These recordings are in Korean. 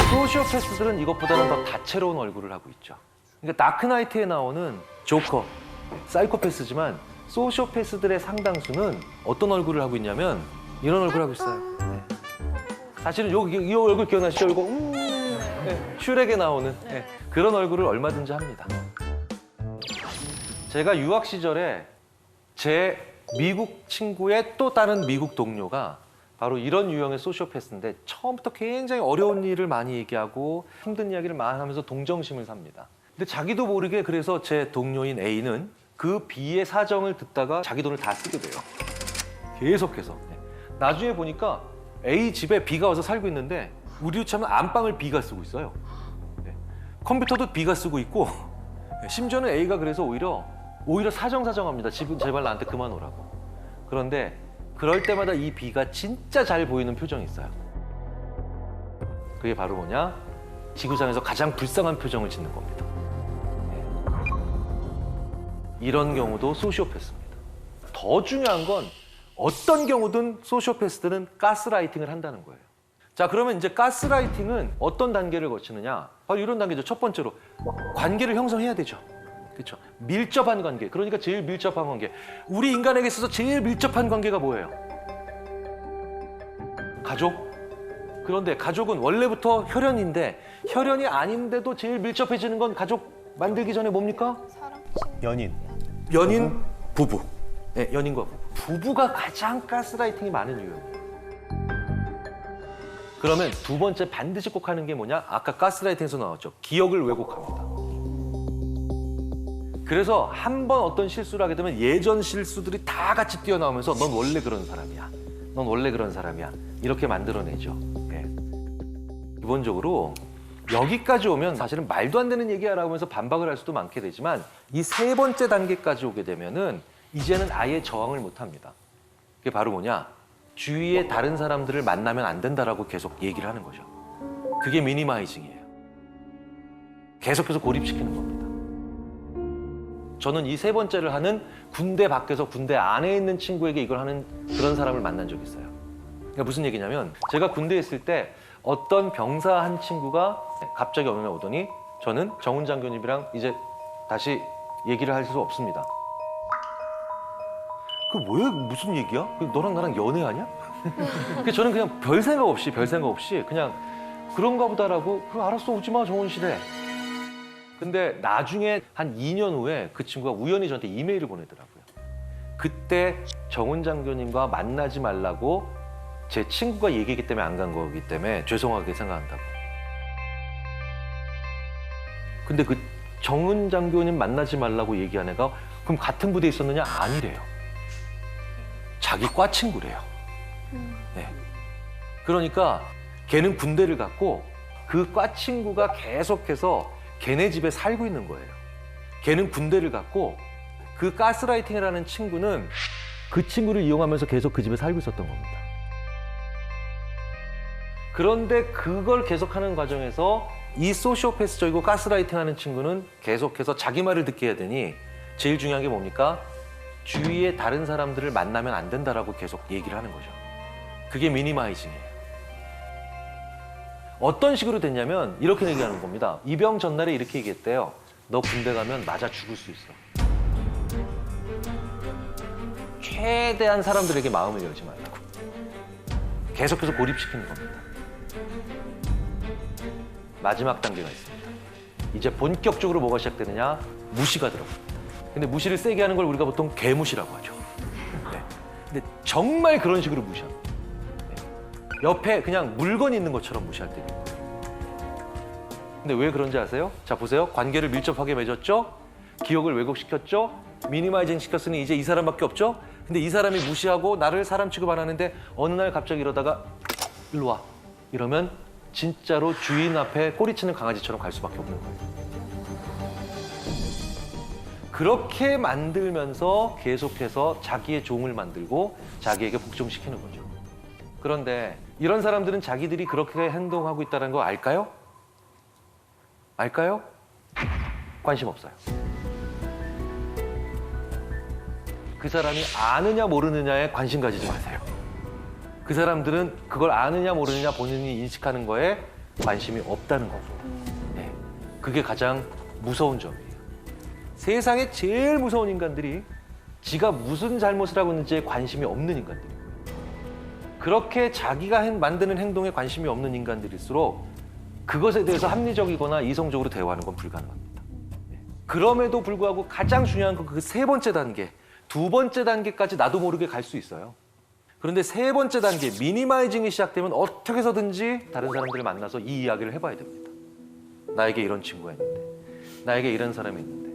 소시오패스들은 이것보다는 더 다채로운 얼굴을 하고 있죠. 그러니까 다크나이트에 나오는 조커, 사이코패스지만 소시오패스들의 상당수는 어떤 얼굴을 하고 있냐면 이런 얼굴을 하고 있어요. 네. 사실은 이 얼굴 기억나시죠? 이거 네. 슈렉에 나오는 네. 그런 얼굴을 얼마든지 합니다. 제가 유학 시절에 제 미국 친구의 또 다른 미국 동료가 바로 이런 유형의 소시오패스인데 처음부터 굉장히 어려운 일을 많이 얘기하고 힘든 이야기를 많이 하면서 동정심을 삽니다. 근데 자기도 모르게 그래서 제 동료인 A는 그 B의 사정을 듣다가 자기 돈을 다 쓰게 돼요. 계속해서. 나중에 보니까 A 집에 B가 와서 살고 있는데 우리 집은 안방을 B가 쓰고 있어요. 컴퓨터도 B가 쓰고 있고 심지어는 A가 그래서 오히려 사정합니다. 집은 제발 나한테 그만 오라고. 그런데 그럴 때마다 이 B가 진짜 잘 보이는 표정이 있어요. 그게 바로 뭐냐? 지구상에서 가장 불쌍한 표정을 짓는 겁니다. 이런 경우도 소시오패스입니다. 더 중요한 건 어떤 경우든 소시오패스들은 가스라이팅을 한다는 거예요. 자, 그러면 이제 가스라이팅은 어떤 단계를 거치느냐? 바로 이런 단계죠. 첫 번째로 관계를 형성해야 되죠. 그렇죠. 밀접한 관계. 그러니까 제일 밀접한 관계. 우리 인간에게 있어서 제일 밀접한 관계가 뭐예요? 가족. 그런데 가족은 원래부터 혈연인데 혈연이 아닌데도 제일 밀접해지는 건 가족 만들기 전에 뭡니까? 연인. 연인, 부부. 네, 연인과 부부. 부부가 가장 가스라이팅이 많은 이유예요. 그러면 두 번째 반드시 꼭 하는 게 뭐냐? 아까 가스라이팅에서 나왔죠. 기억을 왜곡합니다. 그래서 한 번 어떤 실수를 하게 되면 예전 실수들이 다 같이 뛰어나오면서 넌 원래 그런 사람이야. 넌 원래 그런 사람이야. 이렇게 만들어내죠. 예. 기본적으로 여기까지 오면 사실은 말도 안 되는 얘기야라고 하면서 반박을 할 수도 많게 되지만 이 세 번째 단계까지 오게 되면은 이제는 아예 저항을 못 합니다. 그게 바로 뭐냐? 주위에 다른 사람들을 만나면 안 된다라고 계속 얘기를 하는 거죠. 그게 미니마이징이에요. 계속해서 고립시키는 겁니다. 저는 이 세 번째를 하는 군대 밖에서 군대 안에 있는 친구에게 이걸 하는 그런 사람을 만난 적이 있어요. 그러니까 무슨 얘기냐면 제가 군대에 있을 때 어떤 병사 한 친구가 갑자기 어느 날 오더니 저는 정훈 장교님이랑 이제 다시 얘기를 할 수 없습니다. 그 뭐야? 무슨 얘기야? 너랑 나랑 연애하냐? 그래서 저는 그냥 별 생각 없이 그냥 그런가 보다라고 그럼 알았어 오지 마 정훈 씨래. 근데 나중에 한 2년 후에 그 친구가 우연히 저한테 이메일을 보내더라고요. 그때 정훈 장교님과 만나지 말라고 제 친구가 얘기했기 때문에 안 간 거기 때문에 죄송하게 생각한다고. 근데 그 정훈 장교님 만나지 말라고 얘기한 애가 그럼 같은 부대에 있었느냐? 아니래요. 자기 과 친구래요. 네. 그러니까 걔는 군대를 갔고 그 과 친구가 계속해서 걔네 집에 살고 있는 거예요. 걔는 군대를 갔고 그 가스라이팅을 하는 친구는 그 친구를 이용하면서 계속 그 집에 살고 있었던 겁니다. 그런데 그걸 계속하는 과정에서 이 소시오패스적이고 가스라이팅하는 친구는 계속해서 자기 말을 듣게 해야 되니 제일 중요한 게 뭡니까? 주위에 다른 사람들을 만나면 안 된다라고 계속 얘기를 하는 거죠. 그게 미니마이징이에요. 어떤 식으로 됐냐면 이렇게 얘기하는 겁니다. 입영 전날에 이렇게 얘기했대요. 너 군대 가면 맞아 죽을 수 있어. 최대한 사람들에게 마음을 열지 말라고. 계속해서 고립시키는 겁니다. 마지막 단계가 있습니다. 이제 본격적으로 뭐가 시작되느냐? 무시가 들어갑니다. 근데 무시를 세게 하는 걸 우리가 보통 개무시라고 하죠. 네. 근데 정말 그런 식으로 무시합니다. 옆에 그냥 물건이 있는 것처럼 무시할 때도 있고요. 근데 왜 그런지 아세요? 자, 보세요. 관계를 밀접하게 맺었죠? 기억을 왜곡시켰죠? 미니마이징 시켰으니 이제 이 사람밖에 없죠? 근데 이 사람이 무시하고 나를 사람 취급 안 하는데 어느 날 갑자기 이러다가 일로 와. 이러면 진짜로 주인 앞에 꼬리치는 강아지처럼 갈 수밖에 없는 거예요. 그렇게 만들면서 계속해서 자기의 종을 만들고 자기에게 복종시키는 거죠. 그런데 이런 사람들은 자기들이 그렇게 행동하고 있다는 거 알까요? 알까요? 관심 없어요. 그 사람이 아느냐 모르느냐에 관심 가지지 마세요. 그 사람들은 그걸 아느냐 모르느냐 본인이 인식하는 거에 관심이 없다는 거고. 네. 그게 가장 무서운 점이에요. 세상에 제일 무서운 인간들이 지가 무슨 잘못을 하고 있는지에 관심이 없는 인간들이에요. 그렇게 자기가 만드는 행동에 관심이 없는 인간들일수록 그것에 대해서 합리적이거나 이성적으로 대화하는 건 불가능합니다. 네. 그럼에도 불구하고 가장 중요한 건 그 세 번째 단계, 두 번째 단계까지 나도 모르게 갈 수 있어요. 그런데 세 번째 단계, 미니마이징이 시작되면 어떻게 해서든지 다른 사람들을 만나서 이 이야기를 해봐야 됩니다. 나에게 이런 친구가 있는데, 나에게 이런 사람이 있는데.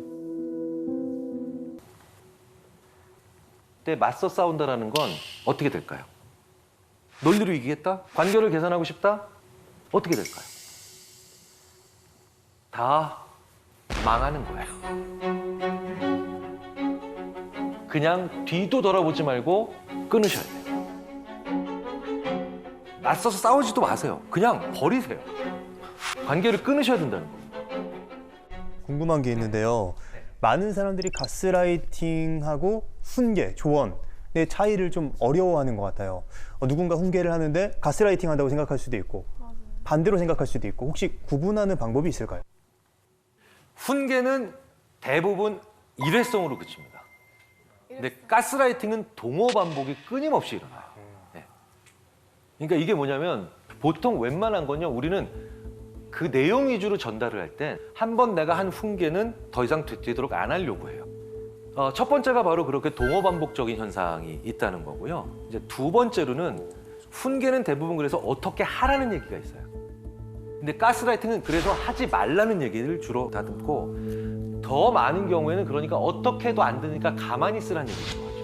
그때 맞서 싸운다라는 건 어떻게 될까요? 논리로 이기겠다? 관계를 개선하고 싶다? 어떻게 될까요? 다 망하는 거예요. 그냥 뒤도 돌아보지 말고 끊으셔야 돼요. 맞서서 싸우지도 마세요. 그냥 버리세요. 관계를 끊으셔야 된다는 거예요. 궁금한 게 있는데요. 많은 사람들이 가스라이팅하고 훈계, 조언의 차이를 좀 어려워하는 것 같아요. 누군가 훈계를 하는데 가스라이팅 한다고 생각할 수도 있고 반대로 생각할 수도 있고 혹시 구분하는 방법이 있을까요? 훈계는 대부분 일회성으로 그칩니다. 근데 가스라이팅은 동어 반복이 끊임없이 일어나요. 네. 그러니까 이게 뭐냐면 보통 웬만한 건요, 우리는 그 내용 위주로 전달을 할 때 한 번 내가 한 훈계는 더 이상 되도록 안 하려고 해요. 첫 번째가 바로 그렇게 동어 반복적인 현상이 있다는 거고요. 이제 두 번째로는 훈계는 대부분 그래서 어떻게 하라는 얘기가 있어요. 근데 가스라이팅은 그래서 하지 말라는 얘기를 주로 다듬고 더 많은 경우에는 그러니까 어떻게 해도 안 되니까 가만히 있으라는 얘기인 거죠.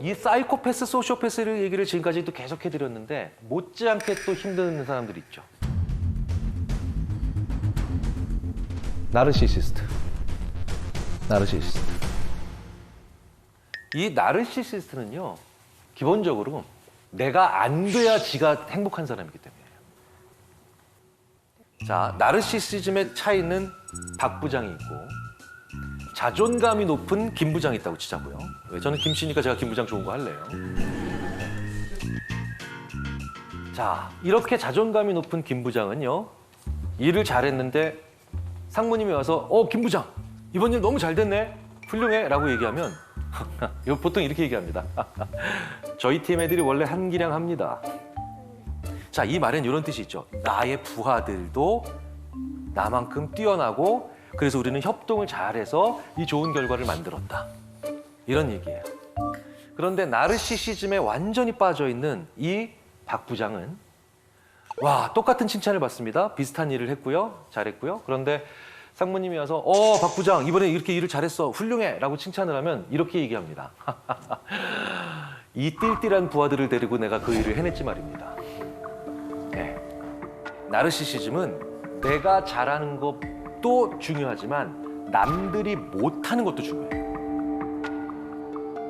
이 사이코패스, 소시오패스의 얘기를 지금까지도 계속 해드렸는데 못지않게 또 힘든 사람들이 있죠. 나르시시스트. 이 나르시시스트는요, 기본적으로 내가 안 돼야 지가 행복한 사람이기 때문이에요. 자, 나르시시즘의 차이는 박 부장이 있고 자존감이 높은 김 부장이 있다고 치자고요. 저는 김씨니까 제가 김 부장 좋은 거 할래요. 자, 이렇게 자존감이 높은 김 부장은요, 일을 잘했는데 상무님이 와서 김 부장 이번 일 너무 잘 됐네, 훌륭해 라고 얘기하면 이거 보통 이렇게 얘기합니다. 저희 팀 애들이 원래 한기량 합니다. 자, 이 말엔 이런 뜻이 있죠. 나의 부하들도 나만큼 뛰어나고 그래서 우리는 협동을 잘해서 이 좋은 결과를 만들었다. 이런 얘기예요. 그런데 나르시시즘에 완전히 빠져있는 이 박 부장은 와, 똑같은 칭찬을 받습니다. 비슷한 일을 했고요. 잘했고요. 그런데 상무님이 와서 박 부장 이번에 이렇게 일을 잘했어. 훌륭해. 라고 칭찬을 하면 이렇게 얘기합니다. 이 띨띨한 부하들을 데리고 내가 그 일을 해냈지 말입니다. 네. 나르시시즘은 내가 잘하는 것도 중요하지만 남들이 못하는 것도 중요해요.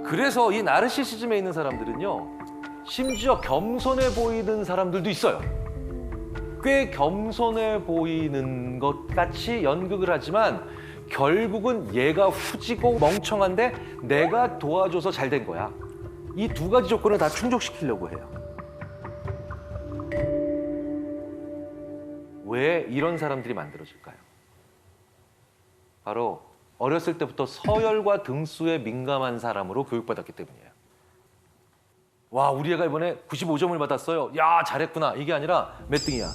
그래서 이 나르시시즘에 있는 사람들은요, 심지어 겸손해 보이는 사람들도 있어요. 꽤 겸손해 보이는 것 같이 연극을 하지만 결국은 얘가 후지고 멍청한데 내가 도와줘서 잘 된 거야. 이 두 가지 조건을 다 충족시키려고 해요. 왜 이런 사람들이 만들어질까요? 바로 어렸을 때부터 서열과 등수에 민감한 사람으로 교육받았기 때문이에요. 와, 우리 애가 이번에 95점을 받았어요. 야, 잘했구나. 이게 아니라 몇 등이야.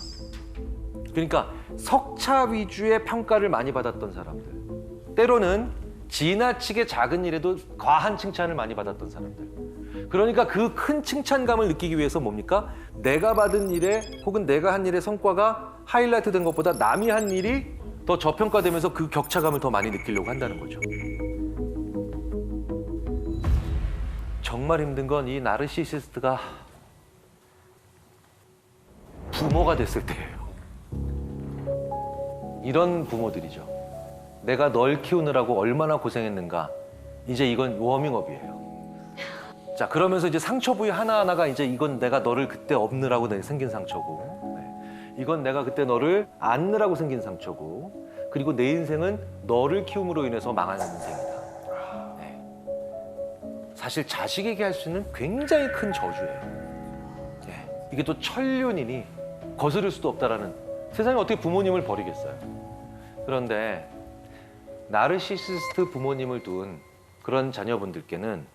그러니까 석차 위주의 평가를 많이 받았던 사람들. 때로는 지나치게 작은 일에도 과한 칭찬을 많이 받았던 사람들. 그러니까 그 큰 칭찬감을 느끼기 위해서 뭡니까? 내가 받은 일에 혹은 내가 한 일의 성과가 하이라이트 된 것보다 남이 한 일이 더 저평가되면서 그 격차감을 더 많이 느끼려고 한다는 거죠. 정말 힘든 건 이 나르시시스트가 부모가 됐을 때예요. 이런 부모들이죠. 내가 널 키우느라고 얼마나 고생했는가. 이제 이건 워밍업이에요. 자, 그러면서 이제 상처 부위 하나하나가 이제 이건 내가 너를 그때 없느라고 생긴 상처고, 네. 이건 내가 그때 너를 안느라고 생긴 상처고, 그리고 내 인생은 너를 키움으로 인해서 망한 인생이다. 네. 사실 자식에게 할 수 있는 굉장히 큰 저주예요. 네. 이게 또 천륜이니 거스를 수도 없다라는 세상에 어떻게 부모님을 버리겠어요. 그런데 나르시시스트 부모님을 둔 그런 자녀분들께는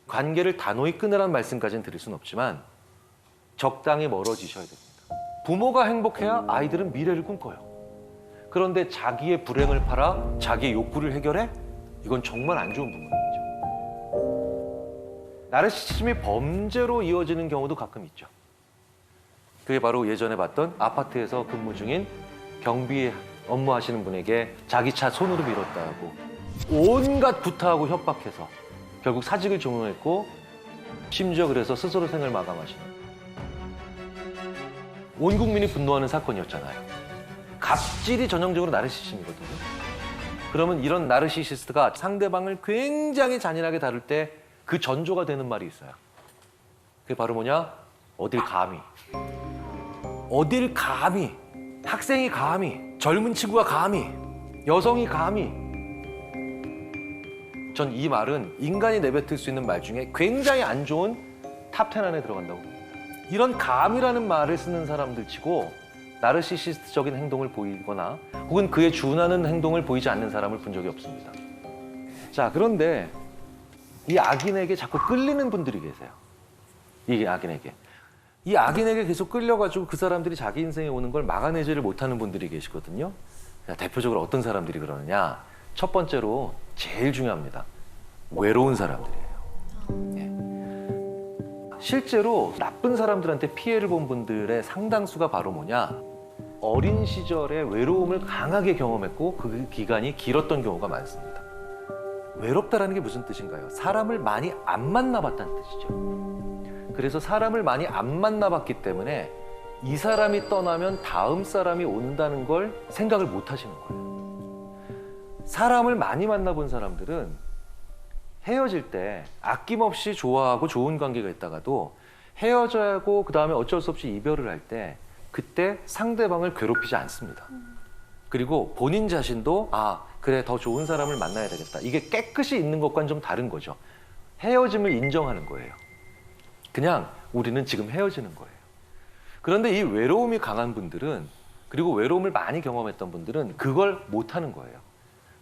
관계를 단호히 끊으라는 말씀까지는 드릴 수는 없지만 적당히 멀어지셔야 됩니다. 부모가 행복해야 아이들은 미래를 꿈꿔요. 그런데 자기의 불행을 팔아 자기의 욕구를 해결해? 이건 정말 안 좋은 부모님이죠. 나르시시즘이 범죄로 이어지는 경우도 가끔 있죠. 그게 바로 예전에 봤던 아파트에서 근무 중인 경비 업무하시는 분에게 자기 차 손으로 밀었다고 온갖 구타하고 협박해서 결국 사직을 종용했고 심지어 그래서 스스로 생을 마감하시는 온 국민이 분노하는 사건이었잖아요. 갑질이 전형적으로 나르시시즘이거든요. 그러면 이런 나르시시스트가 상대방을 굉장히 잔인하게 다룰 때 그 전조가 되는 말이 있어요. 그게 바로 뭐냐? 어딜 감히. 어딜 감히. 학생이 감히. 젊은 친구가 감히. 여성이 감히. 전 이 말은 인간이 내뱉을 수 있는 말 중에 굉장히 안 좋은 탑10 안에 들어간다고 봅니다. 이런 감이라는 말을 쓰는 사람들 치고 나르시시스트적인 행동을 보이거나 혹은 그에 준하는 행동을 보이지 않는 사람을 본 적이 없습니다. 자, 그런데 이 악인에게 자꾸 끌리는 분들이 계세요. 이 악인에게. 이 악인에게 계속 끌려가지고 그 사람들이 자기 인생에 오는 걸 막아내지를 못하는 분들이 계시거든요. 자, 대표적으로 어떤 사람들이 그러느냐. 첫 번째로 제일 중요합니다. 외로운 사람들이에요. 예. 실제로 나쁜 사람들한테 피해를 본 분들의 상당수가 바로 뭐냐. 어린 시절에 외로움을 강하게 경험했고 그 기간이 길었던 경우가 많습니다. 외롭다라는 게 무슨 뜻인가요? 사람을 많이 안 만나봤다는 뜻이죠. 그래서 사람을 많이 안 만나봤기 때문에 이 사람이 떠나면 다음 사람이 온다는 걸 생각을 못 하시는 거예요. 사람을 많이 만나본 사람들은 헤어질 때 아낌없이 좋아하고 좋은 관계가 있다가도 헤어져야 하고 그 다음에 어쩔 수 없이 이별을 할 때 그때 상대방을 괴롭히지 않습니다. 그리고 본인 자신도 그래 더 좋은 사람을 만나야 되겠다. 이게 깨끗이 있는 것과는 좀 다른 거죠. 헤어짐을 인정하는 거예요. 그냥 우리는 지금 헤어지는 거예요. 그런데 이 외로움이 강한 분들은 그리고 외로움을 많이 경험했던 분들은 그걸 못하는 거예요.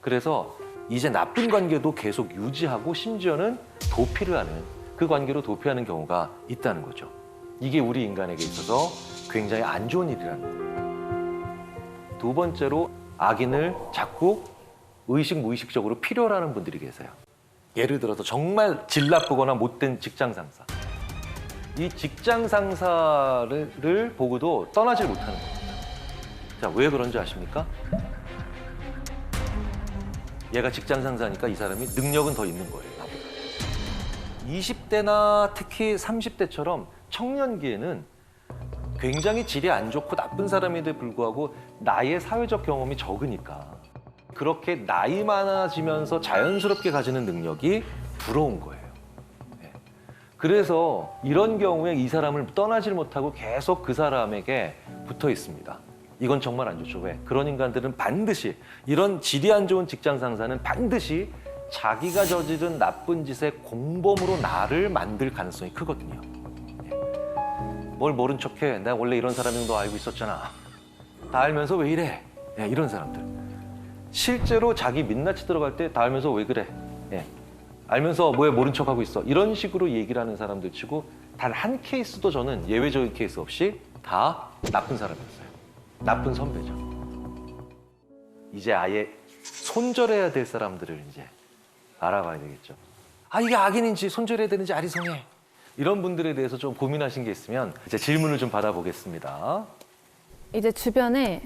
그래서 이제 나쁜 관계도 계속 유지하고 심지어는 도피를 하는 그 관계로 도피하는 경우가 있다는 거죠. 이게 우리 인간에게 있어서 굉장히 안 좋은 일이라는 거예요. 두 번째로 악인을 자꾸 의식 무의식적으로 필요로 하는 분들이 계세요. 예를 들어서 정말 질 나쁘거나 못된 직장 상사. 이 직장 상사를 보고도 떠나질 못하는 겁니다. 자, 왜 그런지 아십니까? 얘가 직장 상사니까 이 사람이 능력은 더 있는 거예요. 20대나 특히 30대처럼 청년기에는 굉장히 질이 안 좋고 나쁜 사람인데 불구하고 나의 사회적 경험이 적으니까 그렇게 나이 많아지면서 자연스럽게 가지는 능력이 부러운 거예요. 그래서 이런 경우에 이 사람을 떠나질 못하고 계속 그 사람에게 붙어 있습니다. 이건 정말 안 좋죠. 왜? 그런 인간들은 반드시 이런 질이 안 좋은 직장 상사는 반드시 자기가 저지른 나쁜 짓의 공범으로 나를 만들 가능성이 크거든요. 뭘 모른 척해. 내가 원래 이런 사람인 거 알고 있었잖아. 다 알면서 왜 이래? 이런 사람들. 실제로 자기 민낯이 들어갈 때 다 알면서 왜 그래? 알면서 왜 모른 척하고 있어? 이런 식으로 얘기를 하는 사람들 치고 단 한 케이스도 저는 예외적인 케이스 없이 다 나쁜 사람이었어요. 나쁜 선배죠. 이제 아예 손절해야 될 사람들을 이제 알아봐야 되겠죠. 이게 악인인지 손절해야 되는지 아리송해. 이런 분들에 대해서 좀 고민하신 게 있으면 이제 질문을 좀 받아보겠습니다. 이제 주변에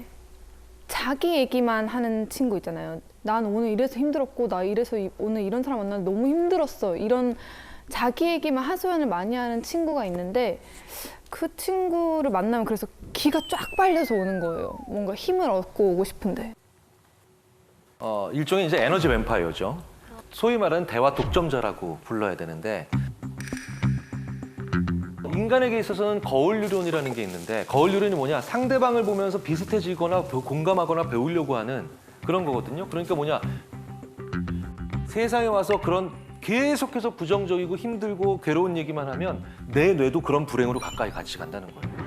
자기 얘기만 하는 친구 있잖아요. 난 오늘 이래서 힘들었고 나 이래서 오늘 이런 사람 만나서 너무 힘들었어. 이런 자기 얘기만 하소연을 많이 하는 친구가 있는데 그 친구를 만나면 그래서 기가 쫙 빨려서 오는 거예요. 뭔가 힘을 얻고 오고 싶은데. 일종의 이제 에너지 뱀파이어죠. 소위 말하는 대화 독점자라고 불러야 되는데 인간에게 있어서는 거울 유론이라는 게 있는데 거울 유론이 뭐냐? 상대방을 보면서 비슷해지거나 공감하거나 배우려고 하는 그런 거거든요. 그러니까 뭐냐? 세상에 와서 그런 계속해서 부정적이고 힘들고 괴로운 얘기만 하면 내 뇌도 그런 불행으로 가까이 같이 간다는 거예요.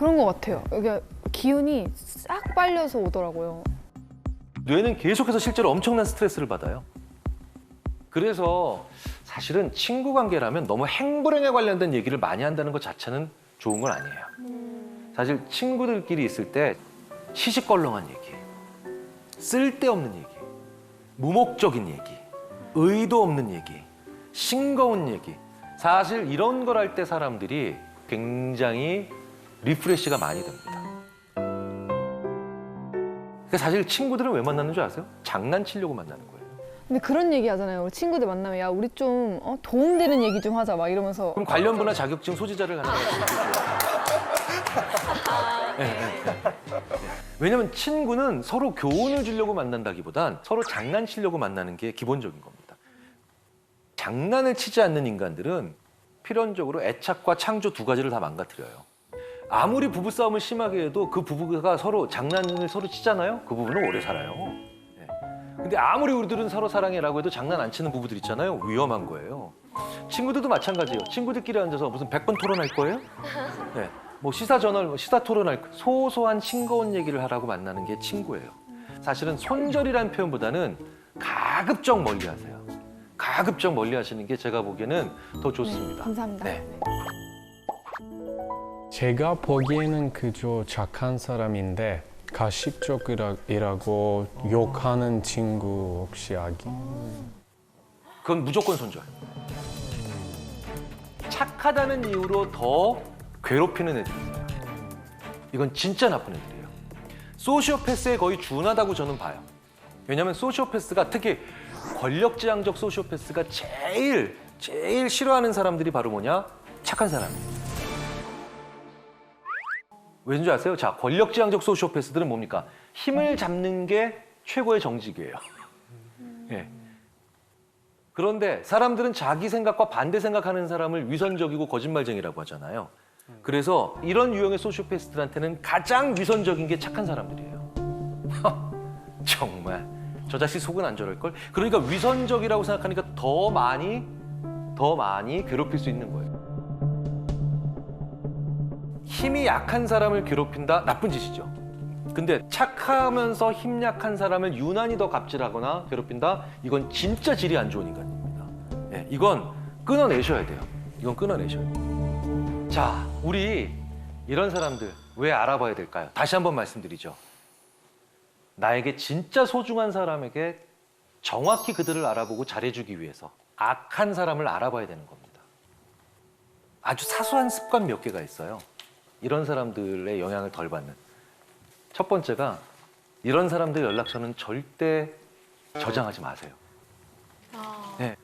그런 것 같아요. 이게 기운이 싹 빨려서 오더라고요. 뇌는 계속해서 실제로 엄청난 스트레스를 받아요. 그래서 사실은 친구 관계라면 너무 행불행에 관련된 얘기를 많이 한다는 것 자체는 좋은 건 아니에요. 사실 친구들끼리 있을 때 시시껄렁한 얘기, 쓸데없는 얘기, 무목적인 얘기, 의도 없는 얘기, 싱거운 얘기, 사실 이런 걸 할 때 사람들이 굉장히 리프레시가 많이 됩니다. 그러니까 사실 친구들은 왜 만나는 줄 아세요? 장난치려고 만나는 거예요. 근데 그런 얘기 하잖아요. 우리 친구들 만나면 야 우리 좀 도움되는 얘기 좀 하자 막 이러면서 그럼 관련부나 자격증 소지자를 갖는 거예요. 왜냐하면 친구는 서로 교훈을 주려고 만난다기보단 서로 장난치려고 만나는 게 기본적인 겁니다. 장난을 치지 않는 인간들은 필연적으로 애착과 창조 두 가지를 다 망가뜨려요. 아무리 부부싸움을 심하게 해도 그 부부가 서로 장난을 서로 치잖아요. 그 부부는 오래 살아요. 근데 아무리 우리들은 서로 사랑해라고 해도 장난 안 치는 부부들 있잖아요. 위험한 거예요. 친구들도 마찬가지예요. 친구들끼리 앉아서 무슨 100번 토론할 거예요? 네. 뭐 시사저널, 시사 토론할 소소한 싱거운 얘기를 하라고 만나는 게 친구예요. 사실은 손절이라는 표현보다는 가급적 멀리하세요. 가급적 멀리하시는 게 제가 보기에는 더 좋습니다. 감사합니다. 네. 제가 보기에는 그저 착한 사람인데 가식적이라고 욕하는 친구 혹시 그건 무조건 손절. 착하다는 이유로 더 괴롭히는 애들이 있어요. 이건 진짜 나쁜 애들이에요. 소시오패스에 거의 준하다고 저는 봐요. 왜냐하면 소시오패스가 특히 권력지향적 소시오패스가 제일 싫어하는 사람들이 바로 뭐냐? 착한 사람이에요. 왠 줄 아세요? 자, 권력지향적 소시오패스들은 뭡니까? 힘을 잡는 게 최고의 정직이에요. 예. 그런데 사람들은 자기 생각과 반대 생각하는 사람을 위선적이고 거짓말쟁이라고 하잖아요. 그래서 이런 유형의 소시오패스들한테는 가장 위선적인 게 착한 사람들이에요. 정말 저 자식 속은 안 저럴걸? 그러니까 위선적이라고 생각하니까 더 많이 괴롭힐 수 있는 거예요. 힘이 약한 사람을 괴롭힌다? 나쁜 짓이죠. 근데 착하면서 힘 약한 사람을 유난히 더 갑질하거나 괴롭힌다? 이건 진짜 질이 안 좋은 인간입니다. 네, 이건 끊어내셔야 돼요. 이건 끊어내셔야 돼요. 자, 우리 이런 사람들 왜 알아봐야 될까요? 다시 한번 말씀드리죠. 나에게 진짜 소중한 사람에게 정확히 그들을 알아보고 잘해주기 위해서 악한 사람을 알아봐야 되는 겁니다. 아주 사소한 습관 몇 개가 있어요. 이런 사람들의 영향을 덜 받는. 첫 번째가 이런 사람들 연락처는 절대 저장하지 마세요. 네.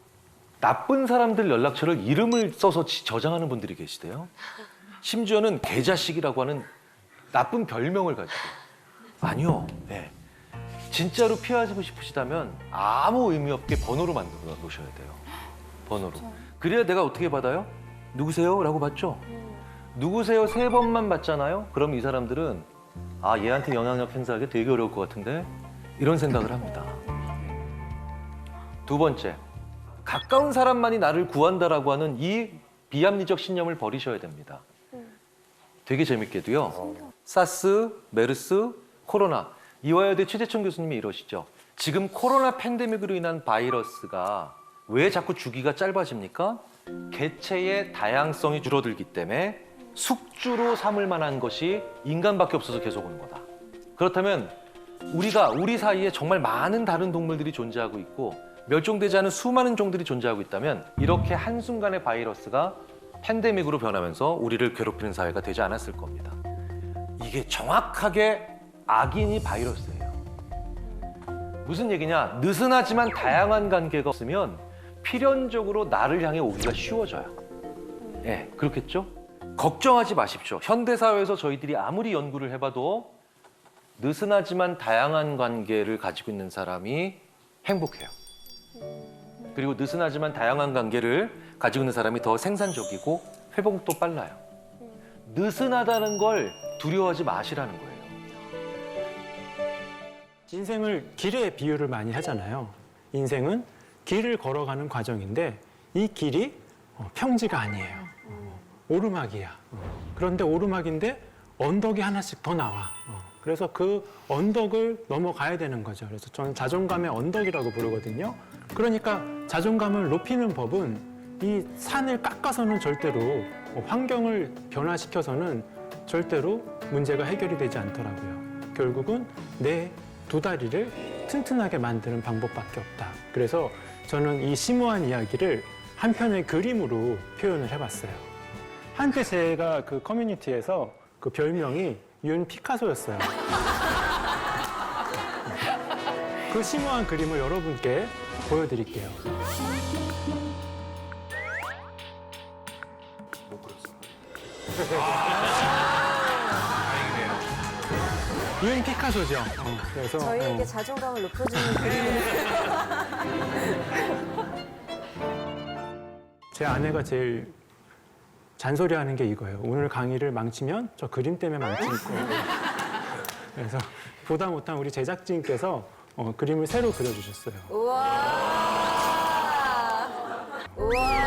나쁜 사람들 연락처를 이름을 써서 저장하는 분들이 계시대요. 심지어는 개자식이라고 하는 나쁜 별명을 가지고. 아니요. 네. 진짜로 피하고 싶으시다면 아무 의미 없게 번호로 만들어 놓으셔야 돼요. 번호로. 그래야 내가 어떻게 받아요? 누구세요? 라고 받죠? 누구세요? 3번만 받잖아요? 그럼 이 사람들은 아, 얘한테 영향력 행사하기 되게 어려울 것 같은데? 이런 생각을 합니다. 두 번째, 가까운 사람만이 나를 구한다라고 하는 이 비합리적 신념을 버리셔야 됩니다. 되게 재밌게도요. 사스, 메르스, 코로나. 이화여대 최재천 교수님이 이러시죠. 지금 코로나 팬데믹으로 인한 바이러스가 왜 자꾸 주기가 짧아집니까? 개체의 다양성이 줄어들기 때문에 숙주로 삼을 만한 것이 인간밖에 없어서 계속 오는 거다. 그렇다면 우리 사이에 정말 많은 다른 동물들이 존재하고 있고 멸종되지 않은 수많은 종들이 존재하고 있다면 이렇게 한순간에 바이러스가 팬데믹으로 변하면서 우리를 괴롭히는 사회가 되지 않았을 겁니다. 이게 정확하게 악인이 바이러스예요. 무슨 얘기냐? 느슨하지만 다양한 관계가 없으면 필연적으로 나를 향해 오기가 쉬워져요. 예, 그렇겠죠? 걱정하지 마십시오. 현대사회에서 저희들이 아무리 연구를 해봐도 느슨하지만 다양한 관계를 가지고 있는 사람이 행복해요. 그리고 느슨하지만 다양한 관계를 가지고 있는 사람이 더 생산적이고 회복도 빨라요. 느슨하다는 걸 두려워하지 마시라는 거예요. 인생을 길에 비유를 많이 하잖아요. 인생은 길을 걸어가는 과정인데 이 길이 평지가 아니에요. 오르막이야. 그런데 오르막인데 언덕이 하나씩 더 나와. 그래서 그 언덕을 넘어가야 되는 거죠. 그래서 저는 자존감의 언덕이라고 부르거든요. 그러니까 자존감을 높이는 법은 이 산을 깎아서는 절대로 환경을 변화시켜서는 절대로 문제가 해결이 되지 않더라고요. 결국은 내 두 다리를 튼튼하게 만드는 방법밖에 없다. 그래서 저는 이 심오한 이야기를 한 편의 그림으로 표현을 해봤어요. 한때 제가 그 커뮤니티에서 그 별명이 윤 피카소였어요. 그 심오한 그림을 여러분께 보여드릴게요. 윤 피카소죠. 그래서 저희에게 자존감을 높여주는 그림을 제 아내가 제일 잔소리하는 게 이거예요. 오늘 강의를 망치면 저 그림 때문에 망칠 거예요. 그래서 보다 못한 우리 제작진께서 그림을 새로 그려주셨어요. 우와. 우와.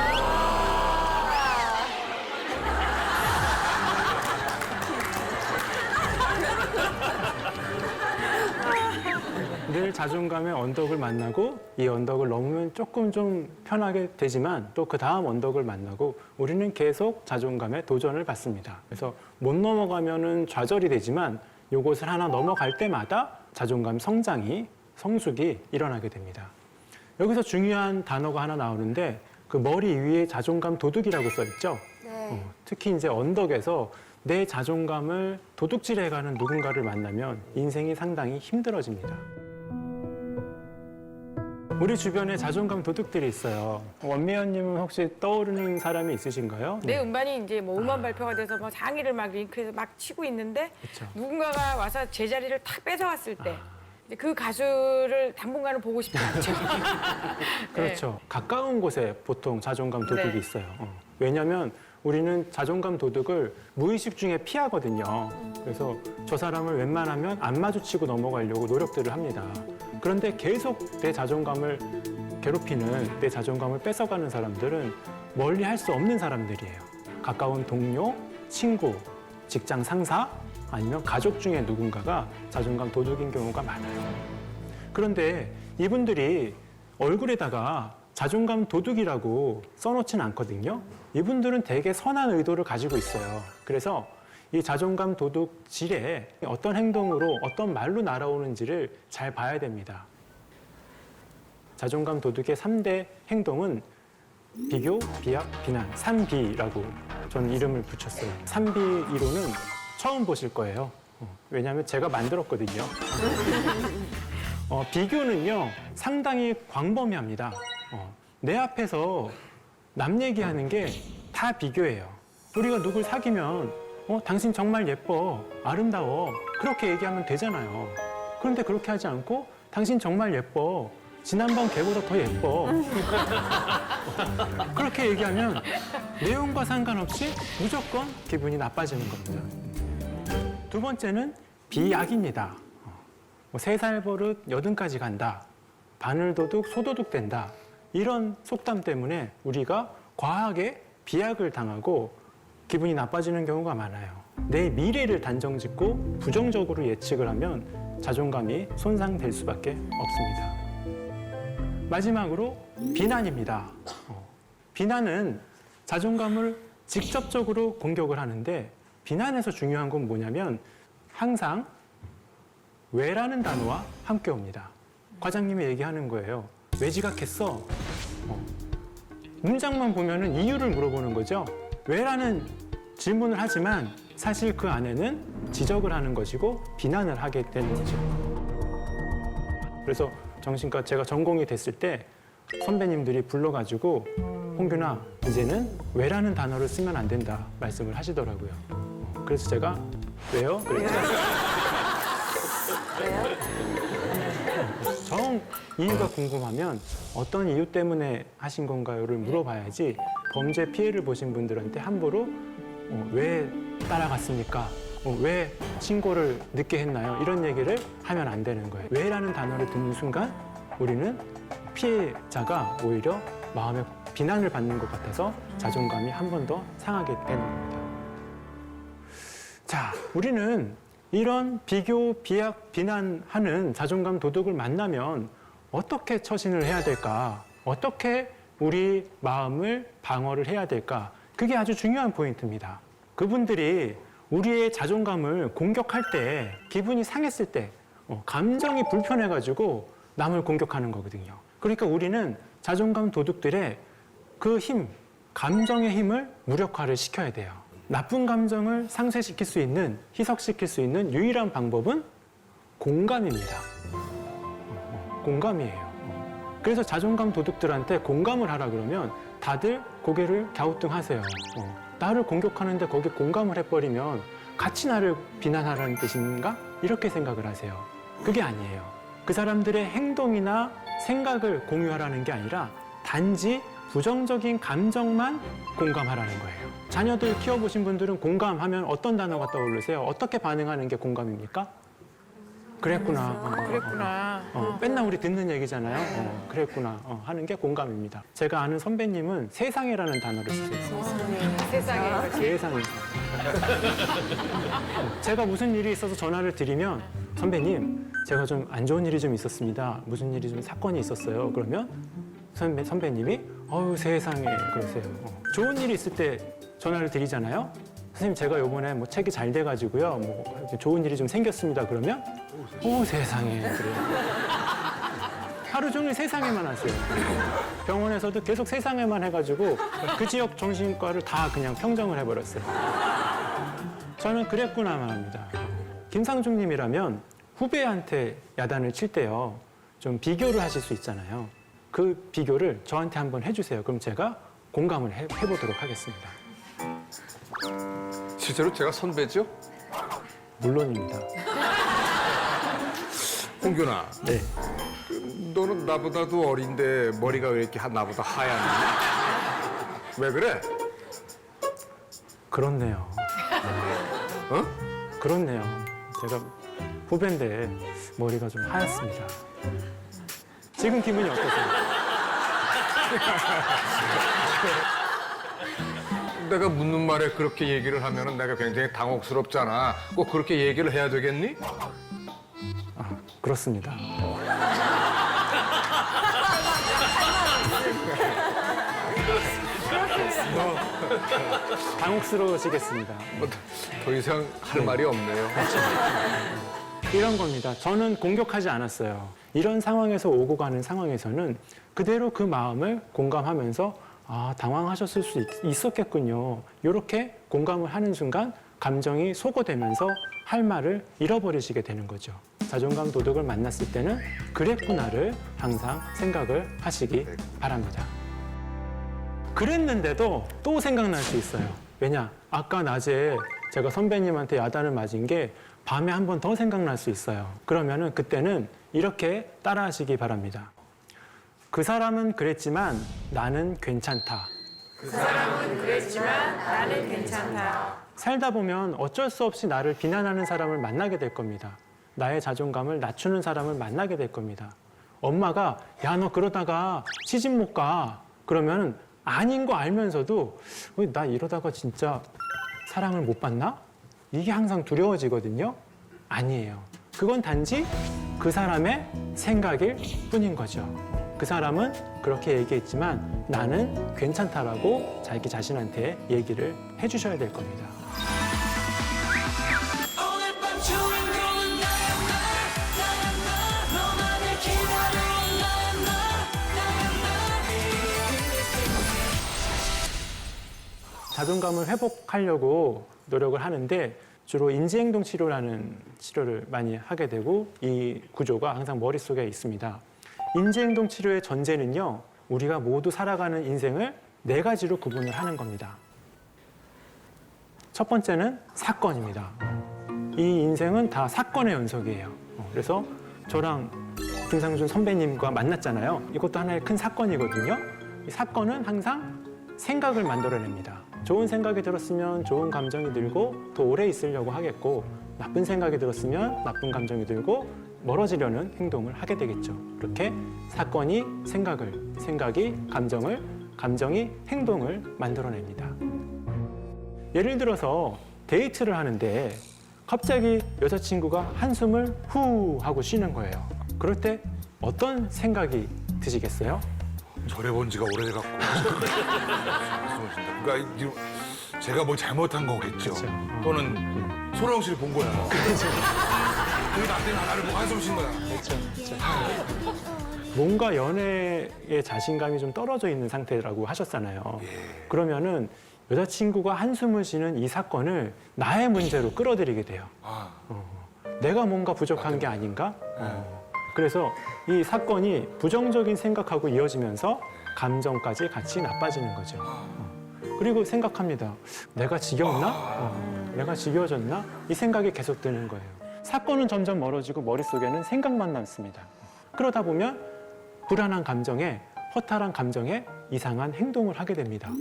늘 자존감의 언덕을 만나고 이 언덕을 넘으면 조금 좀 편하게 되지만 또 그 다음 언덕을 만나고 우리는 계속 자존감에 도전을 받습니다. 그래서 못 넘어가면은 좌절이 되지만 이곳을 하나 넘어갈 때마다 자존감 성장이 성숙이 일어나게 됩니다. 여기서 중요한 단어가 하나 나오는데 그 머리 위에 자존감 도둑이라고 써 있죠. 네. 특히 이제 언덕에서 내 자존감을 도둑질해가는 누군가를 만나면 인생이 상당히 힘들어집니다. 우리 주변에 자존감 도둑들이 있어요. 원미연님은 혹시 떠오르는 사람이 있으신가요? 내 음반이 이제 뭐 음원 발표가 돼서 뭐 상의를 막 링크해서 막 치고 있는데 그쵸. 누군가가 와서 제 자리를 탁 뺏어왔을 때 이제 그 가수를 당분간은 보고 싶지 않죠. 그렇죠. 가까운 곳에 보통 자존감 도둑이 네. 있어요. 왜냐하면 우리는 자존감 도둑을 무의식 중에 피하거든요. 그래서 저 사람을 웬만하면 안 마주치고 넘어가려고 노력들을 합니다. 그런데 계속 내 자존감을 괴롭히는, 내 자존감을 뺏어가는 사람들은 멀리 할 수 없는 사람들이에요. 가까운 동료, 친구, 직장 상사, 아니면 가족 중에 누군가가 자존감 도둑인 경우가 많아요. 그런데 이분들이 얼굴에다가 자존감 도둑이라고 써놓지는 않거든요. 이분들은 되게 선한 의도를 가지고 있어요. 그래서 이 자존감 도둑질에 어떤 행동으로 어떤 말로 날아오는지를 잘 봐야 됩니다. 자존감 도둑의 3대 행동은 비교, 비약, 비난, 3비라고 저는 이름을 붙였어요. 3비 이론은 처음 보실 거예요. 왜냐하면 제가 만들었거든요. 비교는요, 상당히 광범위합니다. 내 앞에서 남 얘기하는 게 다 비교예요. 우리가 누굴 사귀면 당신 정말 예뻐, 아름다워 그렇게 얘기하면 되잖아요. 그런데 그렇게 하지 않고 당신 정말 예뻐, 지난번 걔보다 더 예뻐 그렇게 얘기하면 내용과 상관없이 무조건 기분이 나빠지는 겁니다. 두 번째는 비약입니다. 3살 버릇 80까지 간다, 바늘도둑 소도둑 된다, 이런 속담 때문에 우리가 과하게 비약을 당하고 기분이 나빠지는 경우가 많아요. 내 미래를 단정짓고 부정적으로 예측을 하면 자존감이 손상될 수밖에 없습니다. 마지막으로 비난입니다. 비난은 자존감을 직접적으로 공격을 하는데, 비난에서 중요한 건 뭐냐면 항상 왜라는 단어와 함께 옵니다. 과장님이 얘기하는 거예요. 왜 지각했어? 문장만 보면은 이유를 물어보는 거죠. 왜라는 질문을 하지만 사실 그 안에는 지적을 하는 것이고 비난을 하게 되는 거죠. 그래서 정신과 제가 전공이 됐을 때 선배님들이 불러가지고 홍균아, 이제는 왜라는 단어를 쓰면 안 된다 말씀을 하시더라고요. 그래서 제가 왜요? 그랬죠. 정 이유가 궁금하면 어떤 이유 때문에 하신 건가요를 물어봐야지, 범죄 피해를 보신 분들한테 함부로 왜 따라갔습니까? 왜 신고를 늦게 했나요? 이런 얘기를 하면 안 되는 거예요. 왜라는 단어를 듣는 순간 우리는 피해자가 오히려 마음에 비난을 받는 것 같아서 자존감이 한 번 더 상하게 되는 겁니다. 자, 우리는 이런 비교, 비약, 비난하는 자존감 도둑을 만나면 어떻게 처신을 해야 될까? 어떻게 우리 마음을 방어를 해야 될까? 그게 아주 중요한 포인트입니다. 그분들이 우리의 자존감을 공격할 때, 기분이 상했을 때, 감정이 불편해가지고 남을 공격하는 거거든요. 그러니까 우리는 자존감 도둑들의 그 힘, 감정의 힘을 무력화를 시켜야 돼요. 나쁜 감정을 상쇄시킬 수 있는, 희석시킬 수 있는 유일한 방법은 공감입니다. 공감이에요. 그래서 자존감 도둑들한테 공감을 하라 그러면 다들 고개를 갸우뚱하세요. 나를 공격하는데 거기에 공감을 해버리면 같이 나를 비난하라는 뜻인가? 이렇게 생각을 하세요. 그게 아니에요. 그 사람들의 행동이나 생각을 공유하라는 게 아니라 단지 부정적인 감정만 공감하라는 거예요. 자녀들 키워보신 분들은 공감하면 어떤 단어가 떠오르세요? 어떻게 반응하는 게 공감입니까? 그랬구나. 그랬구나. 맨날 우리 듣는 얘기잖아요. 그랬구나. 하는 게 공감입니다. 제가 아는 선배님은 세상에라는 단어를 쓰세요. 세상에. 세상에. 제가 무슨 일이 있어서 전화를 드리면 선배님, 제가 좀 안 좋은 일이 좀 있었습니다. 무슨 일이 좀 사건이 있었어요. 그러면 선배님이 어우 세상에 그러세요. 좋은 일이 있을 때 전화를 드리잖아요. 선생님 제가 요번에 뭐 책이 잘 돼가지고요. 뭐 좋은 일이 좀 생겼습니다. 그러면 오 세상에 그래요. 하루 종일 세상에만 하세요. 병원에서도 계속 세상에만 해가지고 그 지역 정신과를 다 그냥 평정을 해버렸어요. 저는 그랬구나만 합니다. 김상중님이라면 후배한테 야단을 칠 때요. 좀 비교를 하실 수 있잖아요. 그 비교를 저한테 한번 해주세요. 그럼 제가 공감을 해보도록 하겠습니다. 실제로 제가 선배죠? 물론입니다. 홍균아, 네. 너는 나보다도 어린데 머리가 왜 이렇게 나보다 하얗니? 왜 그래? 그렇네요. 어? 그렇네요. 제가 후배인데 머리가 좀 하얗습니다. 지금 기분이 어떠세요? 내가 묻는 말에 그렇게 얘기를 하면은 내가 굉장히 당혹스럽잖아. 꼭 그렇게 얘기를 해야 되겠니? 그렇습니다. 당혹스러우시겠습니다. 뭐 더 이상 할 말이 없네요. 이런 겁니다. 저는 공격하지 않았어요. 이런 상황에서 오고 가는 상황에서는 그대로 그 마음을 공감하면서 아, 당황하셨을 수 있었겠군요. 이렇게 공감을 하는 순간 감정이 소거되면서 할 말을 잃어버리시게 되는 거죠. 자존감 도둑을 만났을 때는 그랬구나를 항상 생각을 하시기 바랍니다. 그랬는데도 또 생각날 수 있어요. 왜냐? 아까 낮에 제가 선배님한테 야단을 맞은 게 밤에 한 번 더 생각날 수 있어요. 그러면은 그때는 이렇게 따라하시기 바랍니다. 그 사람은 그랬지만 나는 괜찮다. 그 사람은 그랬지만 나는 괜찮다. 살다 보면 어쩔 수 없이 나를 비난하는 사람을 만나게 될 겁니다. 나의 자존감을 낮추는 사람을 만나게 될 겁니다. 엄마가 야, 너 그러다가 시집 못 가. 그러면 아닌 거 알면서도 나 이러다가 진짜 사랑을 못 받나? 이게 항상 두려워지거든요. 아니에요. 그건 단지 그 사람의 생각일 뿐인 거죠. 그 사람은 그렇게 얘기했지만 나는 괜찮다라고 자기 자신한테 얘기를 해주셔야 될 겁니다. 자존감을 회복하려고 노력을 하는데 주로 인지행동 치료라는 치료를 많이 하게 되고 이 구조가 항상 머릿속에 있습니다. 인지행동 치료의 전제는요. 우리가 모두 살아가는 인생을 4가지로 구분을 하는 겁니다. 첫 번째는 사건입니다. 이 인생은 다 사건의 연속이에요. 그래서 저랑 김상준 선배님과 만났잖아요. 이것도 하나의 큰 사건이거든요. 이 사건은 항상 생각을 만들어냅니다. 좋은 생각이 들었으면 좋은 감정이 들고 더 오래 있으려고 하겠고 나쁜 생각이 들었으면 나쁜 감정이 들고 멀어지려는 행동을 하게 되겠죠. 그렇게 사건이 생각을, 생각이 감정을, 감정이 행동을 만들어냅니다. 예를 들어서 데이트를 하는데 갑자기 여자친구가 한숨을 후 하고 쉬는 거예요. 그럴 때 어떤 생각이 드시겠어요? 저래본 지가 오래돼갖고. 그러니까 제가 뭘 잘못한 거겠죠. 그쵸. 또는 손호영 씨를 본 거야. 그게 나 때문에 나를 보고 한숨 쉰 거야. 뭔가 연애의 자신감이 좀 떨어져 있는 상태라고 하셨잖아요. 그러면은 여자친구가 한숨을 쉬는 이 사건을 나의 문제로 끌어들이게 돼요. 아, 내가 뭔가 부족한 게 아닌가? 그래서 이 사건이 부정적인 생각하고 이어지면서 감정까지 같이 나빠지는 거죠. 그리고 생각합니다. 내가 지겨웠나? 내가 지겨워졌나? 이 생각이 계속 드는 거예요. 사건은 점점 멀어지고 머릿속에는 생각만 남습니다. 그러다 보면 불안한 감정에, 허탈한 감정에 이상한 행동을 하게 됩니다.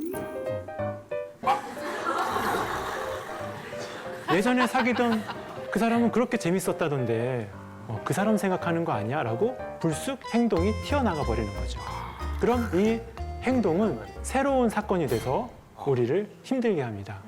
예전에 사귀던 그 사람은 그렇게 재밌었다던데 그 사람 생각하는 거 아니야? 라고 불쑥 행동이 튀어나가 버리는 거죠. 그럼 이 행동은 새로운 사건이 돼서 우리를 힘들게 합니다.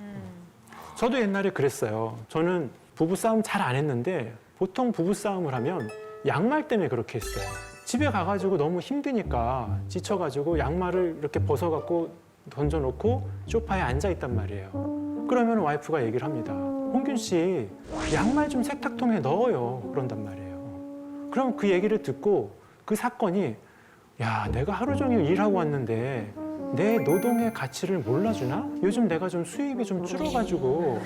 저도 옛날에 그랬어요. 저는 부부싸움 잘 안 했는데 보통 부부싸움을 하면 양말 때문에 그렇게 했어요. 집에 가가지고 너무 힘드니까 지쳐가지고 양말을 이렇게 벗어갖고 던져놓고 소파에 앉아있단 말이에요. 그러면 와이프가 얘기를 합니다. 홍균 씨, 양말 좀 세탁통에 넣어요. 그런단 말이에요. 그럼 그 얘기를 듣고 그 사건이 야, 내가 하루 종일 일하고 왔는데 내 노동의 가치를 몰라주나? 요즘 내가 좀 수입이 좀 줄어가지고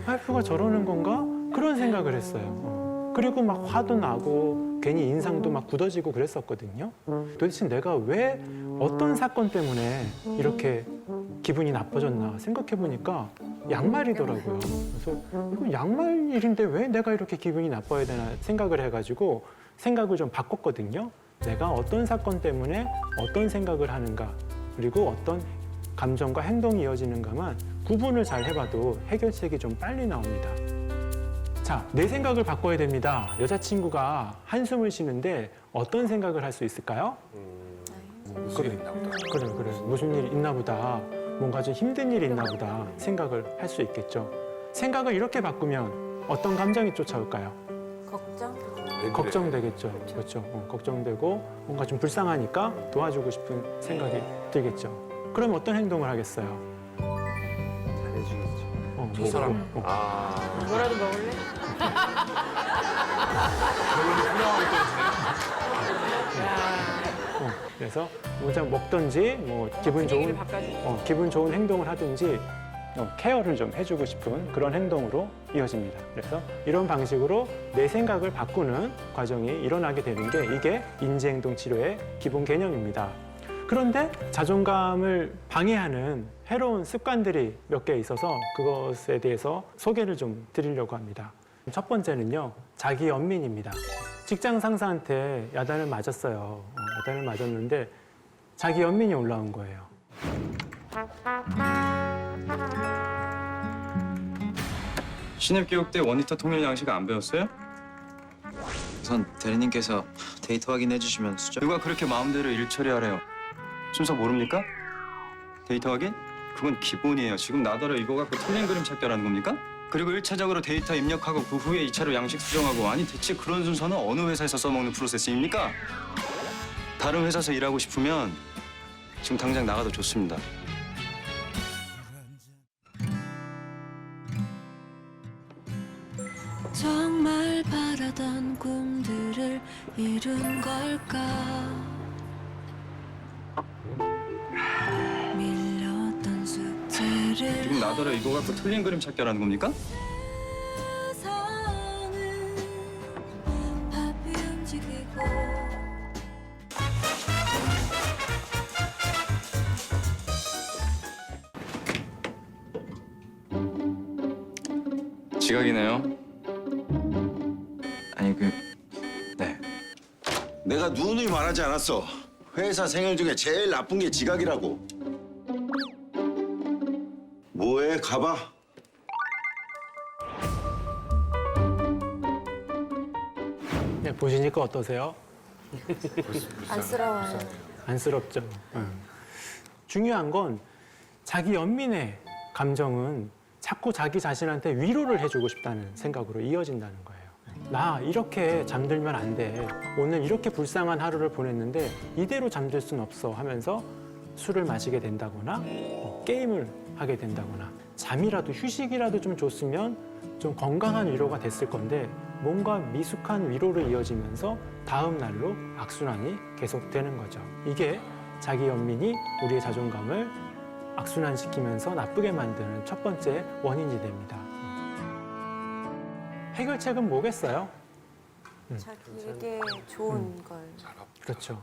와이프가 저러는 건가? 그런 생각을 했어요. 그리고 막 화도 나고 괜히 인상도 막 굳어지고 그랬었거든요. 도대체 내가 왜 어떤 사건 때문에 이렇게 기분이 나빠졌나 생각해 보니까 양말이더라고요. 그래서 이거 양말 일인데 왜 내가 이렇게 기분이 나빠야 되나 생각을 해가지고 생각을 좀 바꿨거든요. 내가 어떤 사건 때문에 어떤 생각을 하는가, 그리고 어떤 감정과 행동이 이어지는가만 구분을 잘 해봐도 해결책이 좀 빨리 나옵니다. 자, 내 생각을 바꿔야 됩니다. 여자친구가 한숨을 쉬는데 어떤 생각을 할 수 있을까요? 무슨 일이 있나 보다. 그래. 무슨 일이 있나 보다. 뭔가 좀 힘든 일이 있나 보다 생각을 할 수 있겠죠. 생각을 이렇게 바꾸면 어떤 감정이 쫓아올까요? 걱정? 왜 그래? 걱정되겠죠. 그렇죠. 걱정되고 뭔가 좀 불쌍하니까 도와주고 싶은 생각이 들겠죠. 그럼 어떤 행동을 하겠어요? 잘해주겠죠. 저 사람. 뭐라도 먹을래? 그래서 먼저 먹든지 뭐 기분 분위기를 좋은 바꿔주고. 기분 좋은 행동을 하든지 케어를 좀 해주고 싶은 그런 행동으로 이어집니다. 그래서 이런 방식으로 내 생각을 바꾸는 과정이 일어나게 되는 게 이게 인지행동 치료의 기본 개념입니다. 그런데 자존감을 방해하는 해로운 습관들이 몇 개 있어서 그것에 대해서 소개를 좀 드리려고 합니다. 첫 번째는요, 자기 연민입니다. 직장 상사한테 야단을 맞았어요. 야단을 맞았는데 자기 연민이 올라온 거예요. 신입교육 때 원리터 통일 양식 안 배웠어요? 우선 대리님께서 데이터 확인해 주시면 수정. 누가 그렇게 마음대로 일 처리하래요? 순서 모릅니까? 데이터 확인? 그건 기본이에요. 지금 나더러 이거 갖고 틀린 그림 찾기 하라는 겁니까? 그리고 1차적으로 데이터 입력하고 그 후에 2차로 양식 수정하고, 아니 대체 그런 순서는 어느 회사에서 써먹는 프로세스입니까? 다른 회사에서 일하고 싶으면 지금 당장 나가도 좋습니다. 정말 바라던 꿈들을 이룬 걸까? 밀렸던 숙제를 지금 나더러 이거 갖고 틀린 그림 찾기 하라는 겁니까? 세상은 바삐 움직이고 지각이네요. 아니 네. 내가 누누이 말하지 않았어. 회사 생활 중에 제일 나쁜 게 지각이라고. 뭐해? 가봐. 네, 보시니까 어떠세요? 안쓰러워요. 안쓰럽죠. 중요한 건 자기 연민에 감정은 자꾸 자기 자신한테 위로를 해주고 싶다는 생각으로 이어진다는 거예요. 나 이렇게 잠들면 안 돼. 오늘 이렇게 불쌍한 하루를 보냈는데 이대로 잠들 순 없어 하면서 술을 마시게 된다거나 게임을 하게 된다거나 잠이라도 휴식이라도 좀 줬으면 좀 건강한 위로가 됐을 건데 뭔가 미숙한 위로로 이어지면서 다음 날로 악순환이 계속되는 거죠. 이게 자기 연민이 우리의 자존감을 악순환시키면서 나쁘게 만드는 첫 번째 원인이 됩니다. 해결책은 뭐겠어요? 자기에게 좋은 걸. 그렇죠.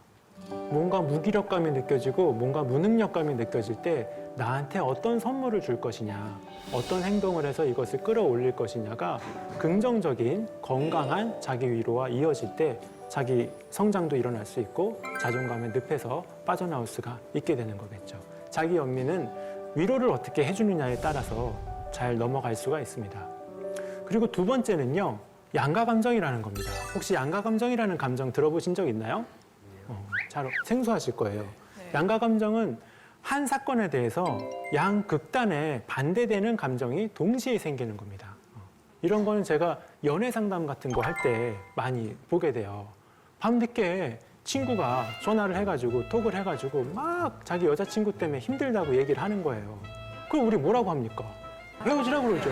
뭔가 무기력감이 느껴지고 뭔가 무능력감이 느껴질 때 나한테 어떤 선물을 줄 것이냐, 어떤 행동을 해서 이것을 끌어올릴 것이냐가 긍정적인 건강한 자기 위로와 이어질 때 자기 성장도 일어날 수 있고 자존감의 늪에서 빠져나올 수가 있게 되는 거겠죠. 자기 연민은 위로를 어떻게 해주느냐에 따라서 잘 넘어갈 수가 있습니다. 그리고 두 번째는요, 양가 감정이라는 겁니다. 혹시 양가 감정이라는 감정 들어보신 적 있나요? 잘 생소하실 거예요. 양가 감정은 한 사건에 대해서 양극단에 반대되는 감정이 동시에 생기는 겁니다. 이런 거는 제가 연애 상담 같은 거 할 때 많이 보게 돼요. 밤늦게 친구가 전화를 해가지고 톡을 해가지고 막 자기 여자친구 때문에 힘들다고 얘기를 하는 거예요. 그럼 우리 뭐라고 합니까? 헤어지라고 그러죠.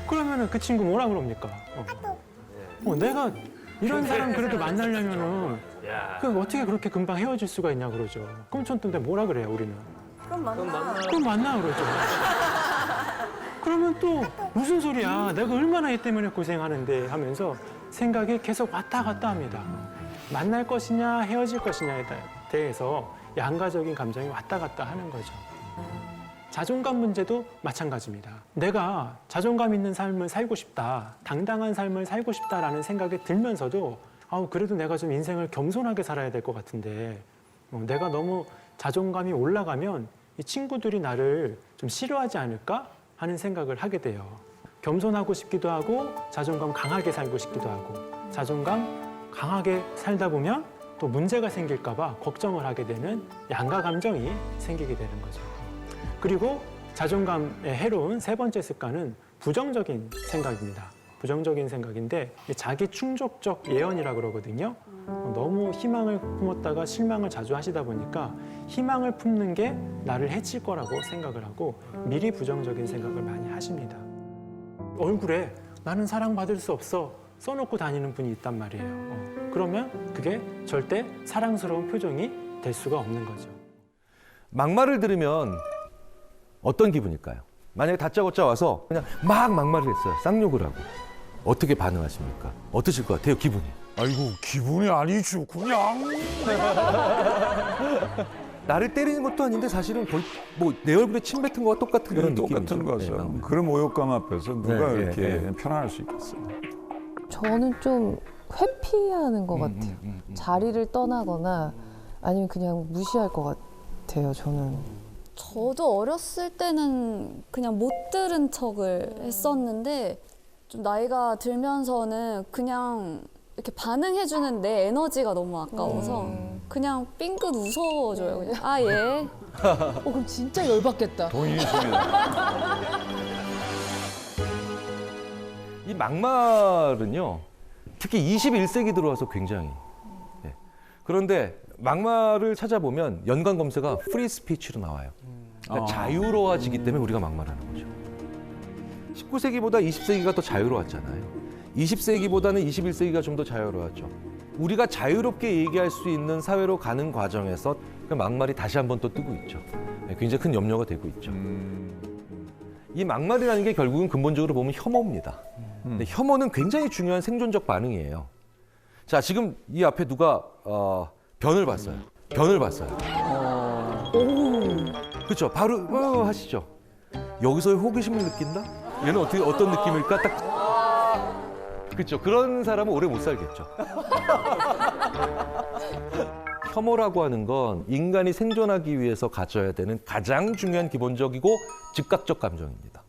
그러면은 그 친구 뭐라 그럽니까? 내가 이런 사람 그래도 만나려면은 그 어떻게 그렇게 금방 헤어질 수가 있냐 그러죠. 그럼 전 또 뭐라 그래요, 우리는? 그럼 만나. 그럼 만나 그러죠. 그러면 또 무슨 소리야? 내가 얼마나 얘 때문에 고생하는데 하면서 생각이 계속 왔다 갔다 합니다. 만날 것이냐 헤어질 것이냐에 대해서 양가적인 감정이 왔다 갔다 하는 거죠. 자존감 문제도 마찬가지입니다. 내가 자존감 있는 삶을 살고 싶다, 당당한 삶을 살고 싶다라는 생각이 들면서도 그래도 내가 좀 인생을 겸손하게 살아야 될 것 같은데 내가 너무 자존감이 올라가면 이 친구들이 나를 좀 싫어하지 않을까 하는 생각을 하게 돼요. 겸손하고 싶기도 하고 자존감 강하게 살고 싶기도 하고 자존감 강하게 살다 보면 또 문제가 생길까 봐 걱정을 하게 되는 양가 감정이 생기게 되는 거죠. 그리고 자존감에 해로운 세 번째 습관은 부정적인 생각입니다. 부정적인 생각인데 자기 충족적 예언이라고 그러거든요. 너무 희망을 품었다가 실망을 자주 하시다 보니까 희망을 품는 게 나를 해칠 거라고 생각을 하고 미리 부정적인 생각을 많이 하십니다. 얼굴에 나는 사랑받을 수 없어 써놓고 다니는 분이 있단 말이에요. 그러면 그게 절대 사랑스러운 표정이 될 수가 없는 거죠. 막말을 들으면 어떤 기분일까요? 만약에 다짜고짜 와서 그냥 막 막말을 했어요. 쌍욕을 하고. 어떻게 반응하십니까? 어떠실 것 같아요, 기분이? 아이고, 기분이 아니죠. 그냥. 나를 때리는 것도 아닌데 사실은 거의 내 얼굴에 침 뱉은 거와 똑같은 그런 느낌이죠. 똑같은 거죠. 그런 모욕감 앞에서 누가 이렇게 편안할 수 있겠어요. 저는 좀 회피하는 것 같아요. 자리를 떠나거나 아니면 그냥 무시할 것 같아요, 저는. 저도 어렸을 때는 그냥 못 들은 척을 했었는데 좀 나이가 들면서는 그냥 이렇게 반응해주는 내 에너지가 너무 아까워서 그냥 삥긋 웃어줘요. 그냥 예. 그럼 진짜 열받겠다. 돈이 있습니다. 이 막말은요, 특히 21세기 들어와서 굉장히. 그런데 막말을 찾아보면 연관 검색어가 프리 스피치로 나와요. 그러니까 자유로워지기 때문에 우리가 막말하는 거죠. 19세기보다 20세기가 더 자유로웠잖아요. 20세기보다는 21세기가 좀 더 자유로웠죠. 우리가 자유롭게 얘기할 수 있는 사회로 가는 과정에서 그 막말이 다시 한번 또 뜨고 있죠. 굉장히 큰 염려가 되고 있죠. 이 막말이라는 게 결국은 근본적으로 보면 혐오입니다. 근데 혐오는 굉장히 중요한 생존적 반응이에요. 자, 지금 이 앞에 누가 변을 봤어요. 변을 봤어요. 그렇죠. 바로 하시죠. 여기서의 호기심을 느낀다? 얘는 어떤 느낌일까? 딱. 그렇죠. 그런 사람은 오래 못 살겠죠. 혐오라고 하는 건 인간이 생존하기 위해서 가져야 되는 가장 중요한 기본적이고 즉각적 감정입니다.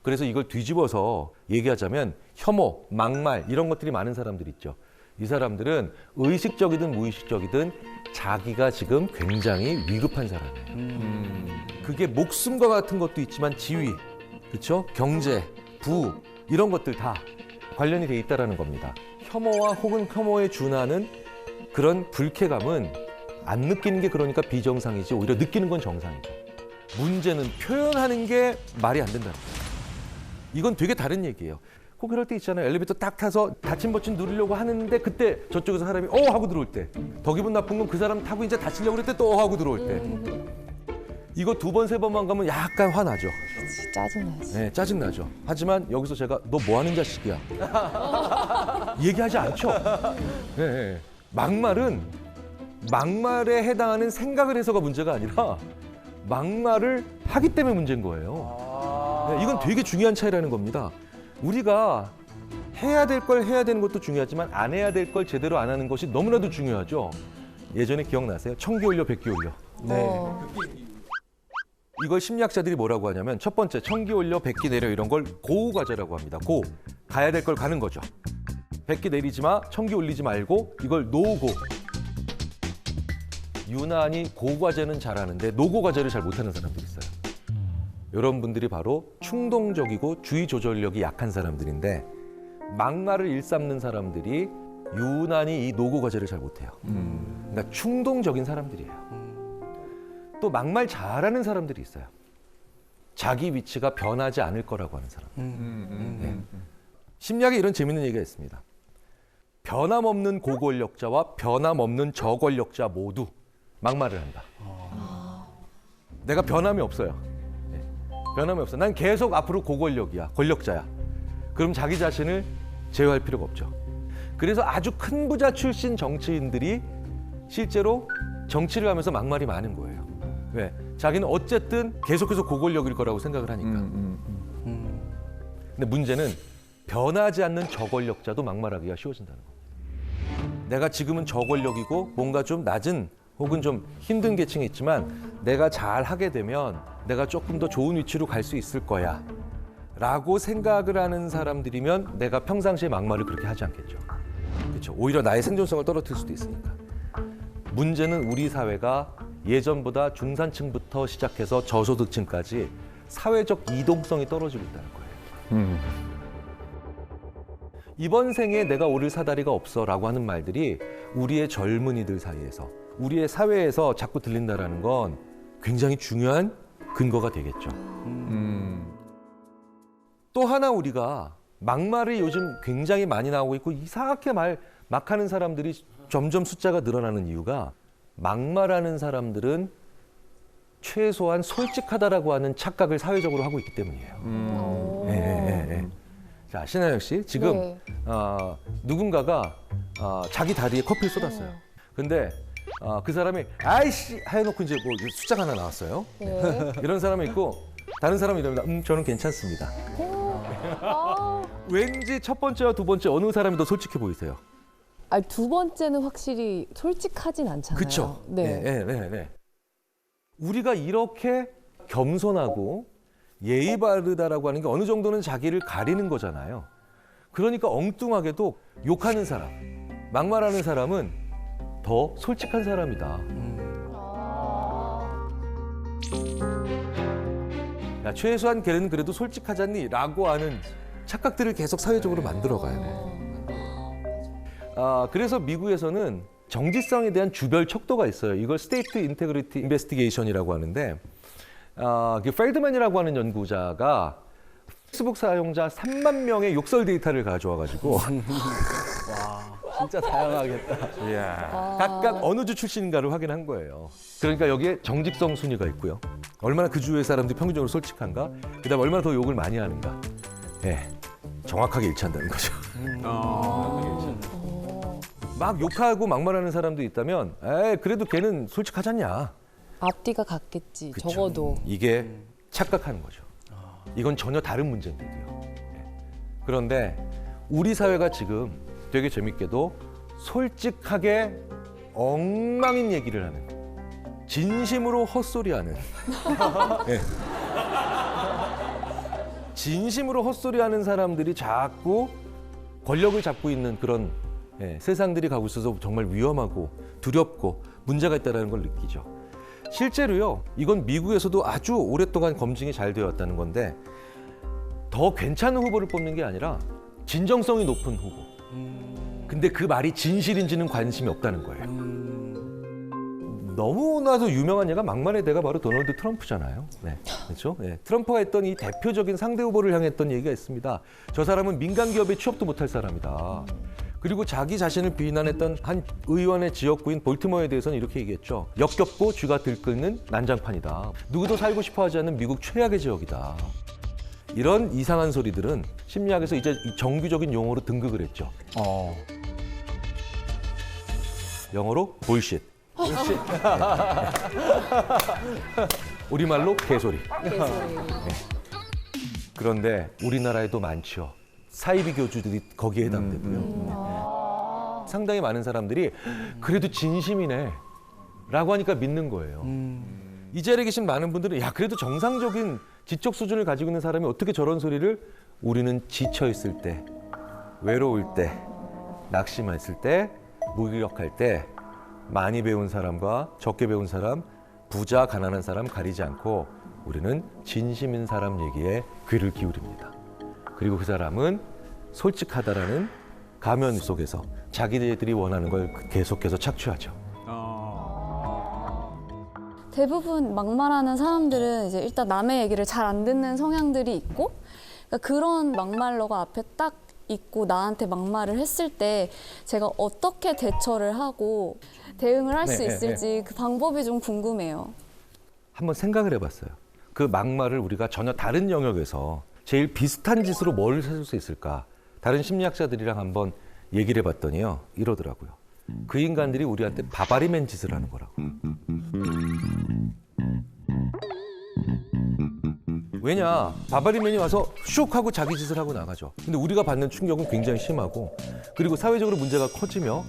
그래서 이걸 뒤집어서 얘기하자면 혐오, 막말 이런 것들이 많은 사람들 있죠. 이 사람들은 의식적이든 무의식적이든 자기가 지금 굉장히 위급한 사람이에요. 그게 목숨과 같은 것도 있지만 지위, 그렇죠? 경제, 부 이런 것들 다 관련이 돼 있다라는 겁니다. 혐오와 혹은 혐오에 준하는 그런 불쾌감은 안 느끼는 게 그러니까 비정상이지 오히려 느끼는 건 정상이죠. 문제는 표현하는 게 말이 안 된다는 거예요. 이건 되게 다른 얘기예요. 꼭 그럴 때 있잖아요. 엘리베이터 딱 타서 닫힌 버튼 누르려고 하는데 그때 저쪽에서 사람이 하고 들어올 때. 더 기분 나쁜 건 그 사람 타고 이제 닫히려고 그럴 때 또 하고 들어올 때. 이거 2번, 3번만 가면 약간 화나죠. 짜증나지. 네, 짜증나죠. 하지만 여기서 제가 너 뭐 하는 자식이야. 얘기하지 않죠. 네, 네. 막말에 해당하는 생각을 해서가 문제가 아니라 막말을 하기 때문에 문제인 거예요. 네, 이건 되게 중요한 차이라는 겁니다. 우리가 해야 될 걸 해야 되는 것도 중요하지만 안 해야 될 걸 제대로 안 하는 것이 너무나도 중요하죠. 예전에 기억나세요? 청기 올려 백기 올려. 네. 이걸 심리학자들이 뭐라고 하냐면 첫 번째 청기 올려 백기 내려 이런 걸 고우 과제라고 합니다. 가야 될 걸 가는 거죠. 백기 내리지 마, 청기 올리지 말고 이걸 노고. 유난히 고 과제는 잘하는데 노고 과제를 잘 못하는 사람들이 있어요. 이런 분들이 바로 충동적이고 주의 조절력이 약한 사람들인데 막말을 일삼는 사람들이 유난히 이 노고 과제를 잘 못해요. 그러니까 충동적인 사람들이에요. 또 막말 잘하는 사람들이 있어요. 자기 위치가 변하지 않을 거라고 하는 사람. 네. 심리학에 이런 재밌는 얘기가 있습니다. 변함없는 고권력자와 변함없는 저권력자 모두 막말을 한다. 내가 변함이 없어요. 네. 변함이 없어. 난 계속 앞으로 고권력이야. 권력자야. 그럼 자기 자신을 제어할 필요가 없죠. 그래서 아주 큰 부자 출신 정치인들이 실제로 정치를 하면서 막말이 많은 거예요. 왜? 자기는 어쨌든 계속해서 고권력일 거라고 생각을 하니까. 근데 문제는 변하지 않는 저권력자도 막말하기가 쉬워진다는 겁니다. 내가 지금은 저권력이고 뭔가 좀 낮은 혹은 좀 힘든 계층에 있지만 내가 잘 하게 되면 내가 조금 더 좋은 위치로 갈 수 있을 거야 라고 생각을 하는 사람들이면 내가 평상시에 막말을 그렇게 하지 않겠죠. 그렇죠. 오히려 나의 생존성을 떨어뜨릴 수도 있으니까. 문제는 우리 사회가 예전보다 중산층부터 시작해서 저소득층까지 사회적 이동성이 떨어지고 있다는 거예요. 이번 생에 내가 오를 사다리가 없어라고 하는 말들이 우리의 젊은이들 사이에서 우리의 사회에서 자꾸 들린다라는 건 굉장히 중요한 근거가 되겠죠. 또 하나 우리가 막말이 요즘 굉장히 많이 나오고 있고 이상하게 막 하는 사람들이 점점 숫자가 늘어나는 이유가 막말하는 사람들은 최소한 솔직하다라고 하는 착각을 사회적으로 하고 있기 때문이에요. 네. 자, 신하영 씨, 지금 네. 누군가가 자기 다리에 커피를 쏟았어요. 근데 그 사람이 아이씨 해놓고 이제 뭐 숫자가 하나 나왔어요. 네. 이런 사람이 있고 다른 사람이 이러면 저는 괜찮습니다. 왠지 첫 번째와 두 번째 어느 사람이 더 솔직해 보이세요? 두 번째는 확실히 솔직하진 않잖아요. 그렇죠. 네. 우리가 이렇게 겸손하고 예의 바르다라고 하는 게 어느 정도는 자기를 가리는 거잖아요. 그러니까 엉뚱하게도 욕하는 사람, 막말하는 사람은 더 솔직한 사람이다. 야, 최소한 걔는 그래도 솔직하잖니? 라고 하는 착각들을 계속 사회적으로 만들어가야 돼요. 그래서 미국에서는 정직성에 대한 주별 척도가 있어요. 이걸 스테이트 인테그리티 인베스티게이션이라고 하는데 펠드맨이라고 하는 연구자가 페이스북 사용자 3만 명의 욕설 데이터를 가져와가지고 와, 진짜 다양하겠다. 각각 어느 주 출신인가를 확인한 거예요. 그러니까 여기에 정직성 순위가 있고요. 얼마나 그 주의 사람들이 평균적으로 솔직한가, 그다음에 얼마나 더 욕을 많이 하는가. 네, 정확하게 일치한다는 거죠. 막 욕하고 막말하는 사람도 있다면 그래도 걔는 솔직하지 않냐. 앞뒤가 같겠지. 그쵸. 적어도. 이게 착각하는 거죠. 이건 전혀 다른 문제인데도요. 그런데 우리 사회가 지금 되게 재밌게도 솔직하게 엉망인 얘기를 하는, 진심으로 헛소리하는 진심으로 헛소리하는 사람들이 자꾸 권력을 잡고 있는 그런 세상들이 가고 있어서 정말 위험하고 두렵고 문제가 있다는 걸 느끼죠. 실제로요. 이건 미국에서도 아주 오랫동안 검증이 잘 되어 왔다는 건데 더 괜찮은 후보를 뽑는 게 아니라 진정성이 높은 후보. 근데 그 말이 진실인지는 관심이 없다는 거예요. 너무나도 유명한 예가 막말의 대가 바로 도널드 트럼프잖아요. 네, 그렇죠? 네, 트럼프가 했던 이 대표적인 상대 후보를 향했던 얘기가 있습니다. 저 사람은 민간 기업에 취업도 못할 사람이다. 그리고 자기 자신을 비난했던 한 의원의 지역구인 볼티모어에 대해서는 이렇게 얘기했죠. 역겹고 쥐가 들끓는 난장판이다. 누구도 살고 싶어하지 않는 미국 최악의 지역이다. 이런 이상한 소리들은 심리학에서 이제 정규적인 용어로 등극을 했죠. 영어로 볼쉿. 우리말로 개소리. 네. 그런데 우리나라에도 많죠. 사이비 교주들이 거기에 해당되고요. 상당히 많은 사람들이 그래도 진심이네 라고 하니까 믿는 거예요. 이 자리에 계신 많은 분들은 야 그래도 정상적인 지적 수준을 가지고 있는 사람이 어떻게 저런 소리를 우리는 지쳐 있을 때, 외로울 때, 낙심했을 때, 무기력할 때 많이 배운 사람과 적게 배운 사람, 부자, 가난한 사람 가리지 않고 우리는 진심인 사람 얘기에 귀를 기울입니다. 그리고 그 사람은 솔직하다라는 가면 속에서 자기들이 원하는 걸 계속해서 착취하죠. 대부분 막말하는 사람들은 이제 일단 남의 얘기를 잘 안 듣는 성향들이 있고, 그러니까 그런 막말러가 앞에 딱 있고 나한테 막말을 했을 때 제가 어떻게 대처를 하고 대응을 할 수 있을지 그 방법이 좀 궁금해요. 한번 생각을 해봤어요. 그 막말을 우리가 전혀 다른 영역에서 제일 비슷한 짓으로 뭘 해줄 수 있을까? 다른 심리학자들이랑 한번 얘기를 해봤더니요. 이러더라고요. 그 인간들이 우리한테 바바리맨 짓을 하는 거라고. 왜냐? 바바리맨이 와서 슉 하고 자기 짓을 하고 나가죠. 근데 우리가 받는 충격은 굉장히 심하고 그리고 사회적으로 문제가 커지며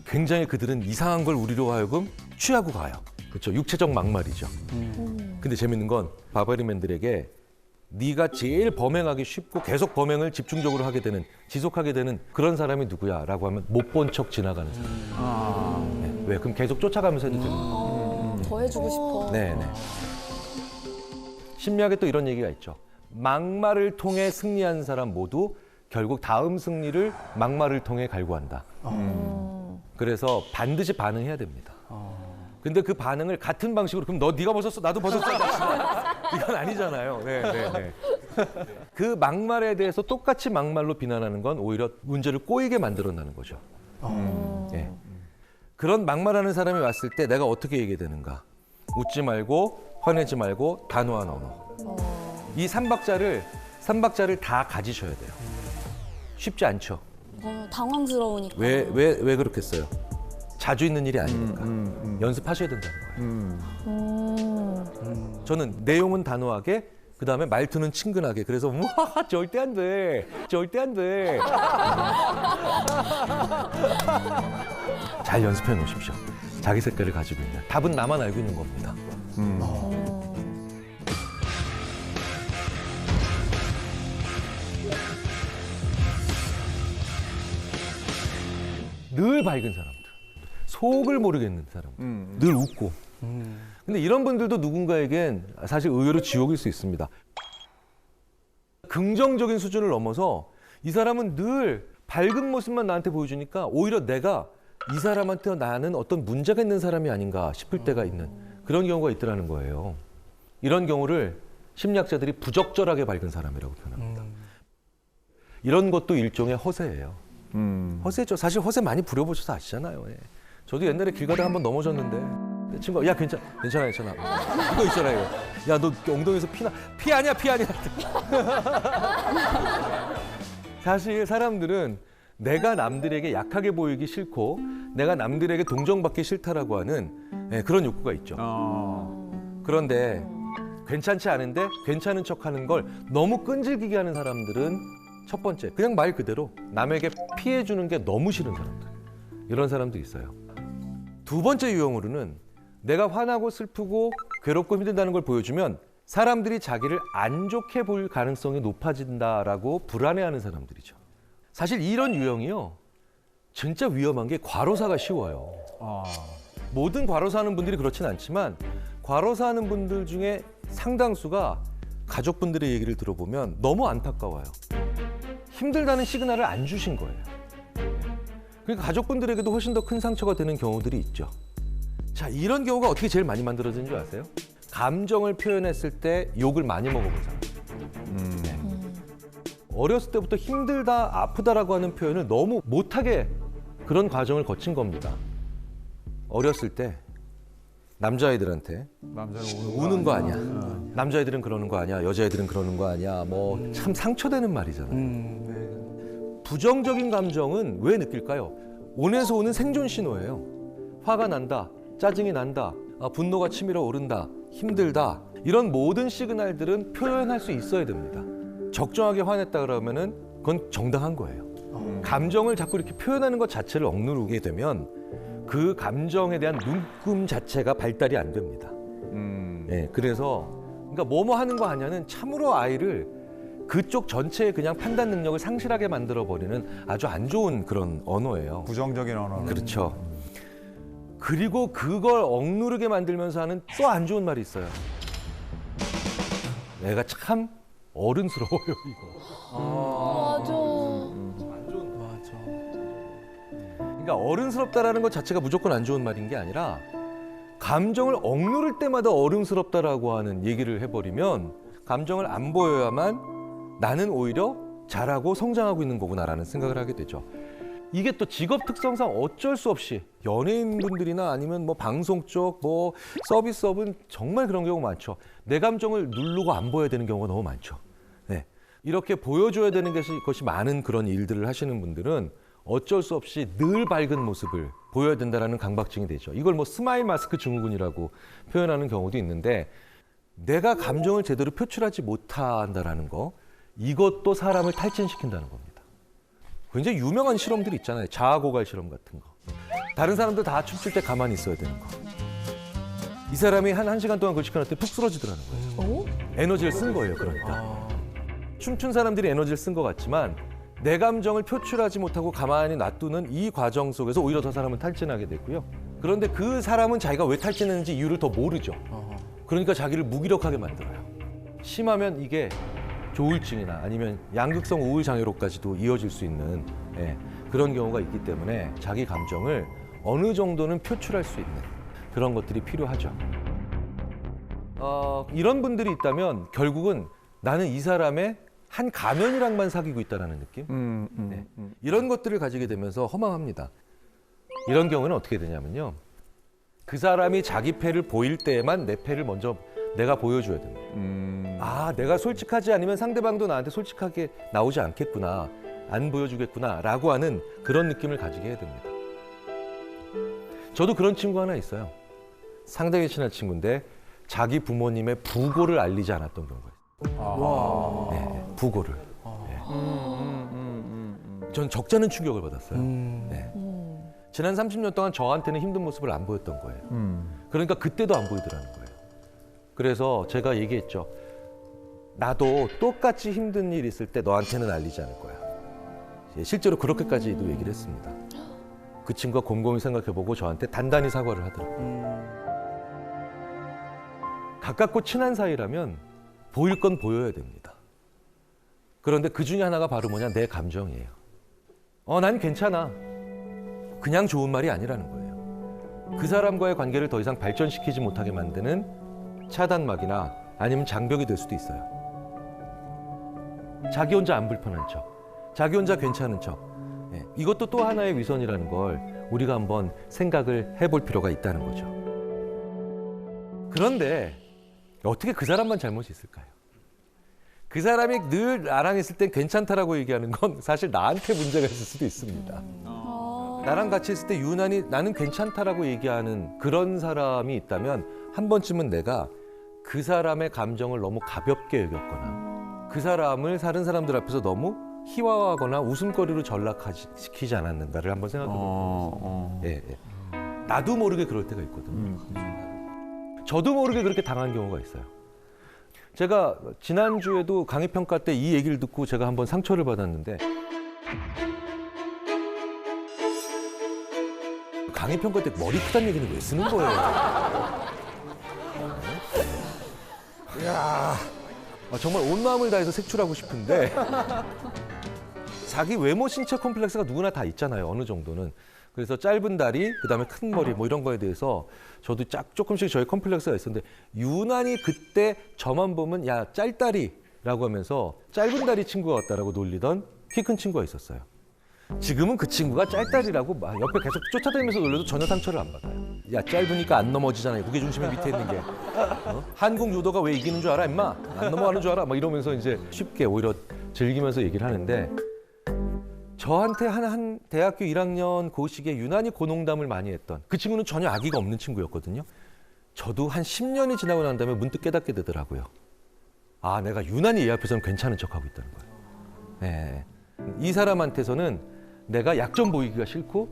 굉장히 그들은 이상한 걸 우리로 하여금 취하고 가요. 그렇죠? 육체적 막말이죠. 근데 재밌는 건 바바리맨들에게 네가 제일 범행하기 쉽고 계속 범행을 집중적으로 하게 되는, 지속하게 되는 그런 사람이 누구야? 라고 하면 못 본 척 지나가는 사람. 네. 왜? 그럼 계속 쫓아가면서 해도 되는 거예요. 더 해주고 싶어. 네네. 심리학에 또 이런 얘기가 있죠. 막말을 통해 승리한 사람 모두 결국 다음 승리를 막말을 통해 갈구한다. 그래서 반드시 반응해야 됩니다. 근데 그 반응을 같은 방식으로 그럼 네가 벗었어 나도 벗었어 이건 아니잖아요. 네. 그 막말에 대해서 똑같이 막말로 비난하는 건 오히려 문제를 꼬이게 만들어내는 거죠. 네. 그런 막말하는 사람이 왔을 때 내가 어떻게 얘기해야 되는가? 웃지 말고 화내지 말고 단호한 언어. 이 삼박자를 다 가지셔야 돼요. 쉽지 않죠. 당황스러우니까. 왜 그렇겠어요? 자주 있는 일이 아니니까 연습하셔야 된다는 거예요. 저는 내용은 단호하게, 그 다음에 말투는 친근하게. 그래서 와 절대 안 돼, 절대 안 돼. 잘 연습해 놓으십시오. 자기 색깔을 가지고 있는. 답은 나만 알고 있는 겁니다. 늘 밝은 사람들, 속을 모르겠는 사람들, 늘 웃고. 근데 이런 분들도 누군가에겐 사실 의외로 지옥일 수 있습니다. 긍정적인 수준을 넘어서 이 사람은 늘 밝은 모습만 나한테 보여주니까 오히려 내가 이 사람한테 나는 어떤 문제가 있는 사람이 아닌가 싶을 때가 있는 그런 경우가 있더라는 거예요. 이런 경우를 심리학자들이 부적절하게 밝은 사람이라고 표현합니다. 이런 것도 일종의 허세예요. 허세죠. 사실 허세 많이 부려보셔서 아시잖아요. 예. 저도 옛날에 길 가다가 한번 넘어졌는데 내 친구가 야 괜찮아. 이거 있잖아요. 야 너 엉덩이에서 피 아니야. 사실 사람들은 내가 남들에게 약하게 보이기 싫고 내가 남들에게 동정받기 싫다라고 하는 그런 욕구가 있죠. 그런데 괜찮지 않은데 괜찮은 척하는 걸 너무 끈질기게 하는 사람들은 첫 번째, 그냥 말 그대로 남에게 피해 주는 게 너무 싫은 사람들. 이런 사람도 있어요. 두 번째 유형으로는 내가 화나고 슬프고 괴롭고 힘들다는 걸 보여주면 사람들이 자기를 안 좋게 볼 가능성이 높아진다라고 불안해하는 사람들이죠. 사실 이런 유형이요. 진짜 위험한 게 과로사가 쉬워요. 모든 과로사 하는 분들이 그렇진 않지만 과로사 하는 분들 중에 상당수가 가족분들의 얘기를 들어보면 너무 안타까워요. 힘들다는 시그널을 안 주신 거예요. 그러니까 가족분들에게도 훨씬 더 큰 상처가 되는 경우들이 있죠. 자, 이런 경우가 어떻게 제일 많이 만들어지는 줄 아세요? 감정을 표현했을 때 욕을 많이 먹어본 사람. 네. 어렸을 때부터 힘들다, 아프다라고 하는 표현을 너무 못하게 그런 과정을 거친 겁니다. 어렸을 때 남자아이들한테 우는 거 아니야. 남자애들은 그러는 거 아니야. 여자애들은 그러는 거 아니야. 뭐 참 상처되는 말이잖아요. 부정적인 감정은 왜 느낄까요? 온에서 오는 생존 신호예요. 화가 난다, 짜증이 난다, 분노가 치밀어 오른다, 힘들다. 이런 모든 시그널들은 표현할 수 있어야 됩니다. 적정하게 화냈다 그러면은 그건 정당한 거예요. 감정을 자꾸 이렇게 표현하는 것 자체를 억누르게 되면 그 감정에 대한 눈금 자체가 발달이 안 됩니다. 예, 그래서 그러니까 뭐뭐 하는 거 아니야는 참으로 아이를 그쪽 전체의 그냥 판단 능력을 상실하게 만들어 버리는 아주 안 좋은 그런 언어예요. 부정적인 언어. 그렇죠. 그리고 그걸 억누르게 만들면서 하는 또 안 좋은 말이 있어요. 내가 참 어른스러워요, 이거. 맞아. 그러니까 어른스럽다라는 것 자체가 무조건 안 좋은 말인 게 아니라 감정을 억누를 때마다 어른스럽다라고 하는 얘기를 해버리면 감정을 안 보여야만 나는 오히려 잘하고 성장하고 있는 거구나라는 생각을 하게 되죠. 이게 또 직업 특성상 어쩔 수 없이 연예인분들이나 아니면 뭐 방송 쪽, 뭐 서비스업은 정말 그런 경우가 많죠. 내 감정을 누르고 안 보여야 되는 경우가 너무 많죠. 네. 이렇게 보여줘야 되는 것이 많은 그런 일들을 하시는 분들은 어쩔 수 없이 늘 밝은 모습을 보여야 된다는 강박증이 되죠. 이걸 뭐 스마일 마스크 증후군이라고 표현하는 경우도 있는데 내가 감정을 제대로 표출하지 못한다는 거, 이것도 사람을 탈진시킨다는 겁니다. 굉장히 유명한 실험들이 있잖아요. 자아고갈 실험 같은 거. 다른 사람들 다 춤출 때 가만히 있어야 되는 거. 이 사람이 한 1시간 동안 그걸 시켜놨더니 푹 쓰러지더라는 거예요. 에너지를 쓴 거예요, 그러니까. 춤춘 사람들이 에너지를 쓴 것 같지만 내 감정을 표출하지 못하고 가만히 놔두는 이 과정 속에서 오히려 저 사람은 탈진하게 됐고요. 그런데 그 사람은 자기가 왜 탈진했는지 이유를 더 모르죠. 그러니까 자기를 무기력하게 만들어요. 심하면 이게 조울증이나 아니면 양극성 우울 장애로까지도 이어질 수 있는 그런 경우가 있기 때문에 자기 감정을 어느 정도는 표출할 수 있는 그런 것들이 필요하죠. 이런 분들이 있다면 결국은 나는 이 사람의 한 가면이랑만 사귀고 있다는 느낌? 이런 것들을 가지게 되면서 허망합니다. 이런 경우는 어떻게 되냐면요. 그 사람이 자기 패를 보일 때에만 내 패를 먼저 내가 보여줘야 됩니다. 아, 내가 솔직하지 않으면 상대방도 나한테 솔직하게 나오지 않겠구나, 안 보여주겠구나 라고 하는 그런 느낌을 가지게 해야 됩니다. 저도 그런 친구 하나 있어요. 상당히 친한 친구인데 자기 부모님의 부고를 알리지 않았던 경우가 있어요. 네, 부고를. 네. 전 적잖은 충격을 받았어요. 네. 지난 30년 동안 저한테는 힘든 모습을 안 보였던 거예요. 그러니까 그때도 안 보이더라는 거예요. 그래서 제가 얘기했죠. 나도 똑같이 힘든 일 있을 때 너한테는 알리지 않을 거야. 실제로 그렇게까지도 얘기를 했습니다. 그 친구가 곰곰이 생각해보고 저한테 단단히 사과를 하더라고요. 가깝고 친한 사이라면 보일 건 보여야 됩니다. 그런데 그 중에 하나가 바로 뭐냐, 내 감정이에요. 난 괜찮아. 그냥 좋은 말이 아니라는 거예요. 그 사람과의 관계를 더 이상 발전시키지 못하게 만드는 차단막이나 아니면 장벽이 될 수도 있어요. 자기 혼자 안 불편한 척, 자기 혼자 괜찮은 척. 이것도 또 하나의 위선이라는 걸 우리가 한번 생각을 해볼 필요가 있다는 거죠. 그런데 어떻게 그 사람만 잘못이 있을까요? 그 사람이 늘 나랑 있을 땐 괜찮다라고 얘기하는 건 사실 나한테 문제가 있을 수도 있습니다. 나랑 같이 있을 때 유난히 나는 괜찮다라고 얘기하는 그런 사람이 있다면 한 번쯤은 내가 그 사람의 감정을 너무 가볍게 여겼거나 그 사람을 다른 사람들 앞에서 너무 희화화하거나 웃음거리로 전락시키지 않았는가를 한번 생각해 봅니다. 예. 나도 모르게 그럴 때가 있거든요. 저도 모르게 그렇게 당한 경우가 있어요. 제가 지난주에도 강의평가 때 이 얘기를 듣고 제가 한번 상처를 받았는데 강의평가 때 머리 크다는 얘기는 왜 쓰는 거예요? 야, 정말 온 마음을 다해서 색출하고 싶은데 자기 외모 신체 콤플렉스가 누구나 다 있잖아요. 어느 정도는. 그래서 짧은 다리, 그다음에 큰 머리 뭐 이런 거에 대해서 저도 조금씩 저희 컴플렉스가 있었는데 유난히 그때 저만 보면 야 짧다리라고 하면서 짧은 다리 친구가 왔다라고 놀리던 키 큰 친구가 있었어요. 지금은 그 친구가 짧다리라고 막 옆에 계속 쫓아다니면서 놀려도 전혀 상처를 안 받아요. 야 짧으니까 안 넘어지잖아요. 무게 중심의 밑에 있는 게. 한국 유도가 왜 이기는 줄 알아 임마? 안 넘어가는 줄 알아? 막 이러면서 이제 쉽게 오히려 즐기면서 얘기를 하는데 저한테 한 대학교 1학년 그 시기에 유난히 고농담을 많이 했던 그 친구는 전혀 악의가 없는 친구였거든요. 저도 한 10년이 지나고 난 다음에 문득 깨닫게 되더라고요. 아, 내가 유난히 얘 앞에서는 괜찮은 척하고 있다는 거예요. 네. 이 사람한테서는 내가 약점 보이기가 싫고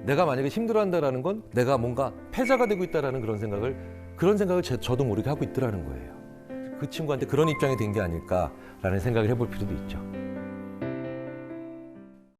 내가 만약에 힘들어한다라는 건 내가 뭔가 패자가 되고 있다라는 그런 생각을 저도 모르게 하고 있더라는 거예요. 그 친구한테 그런 입장이 된 게 아닐까라는 생각을 해볼 필요도 있죠.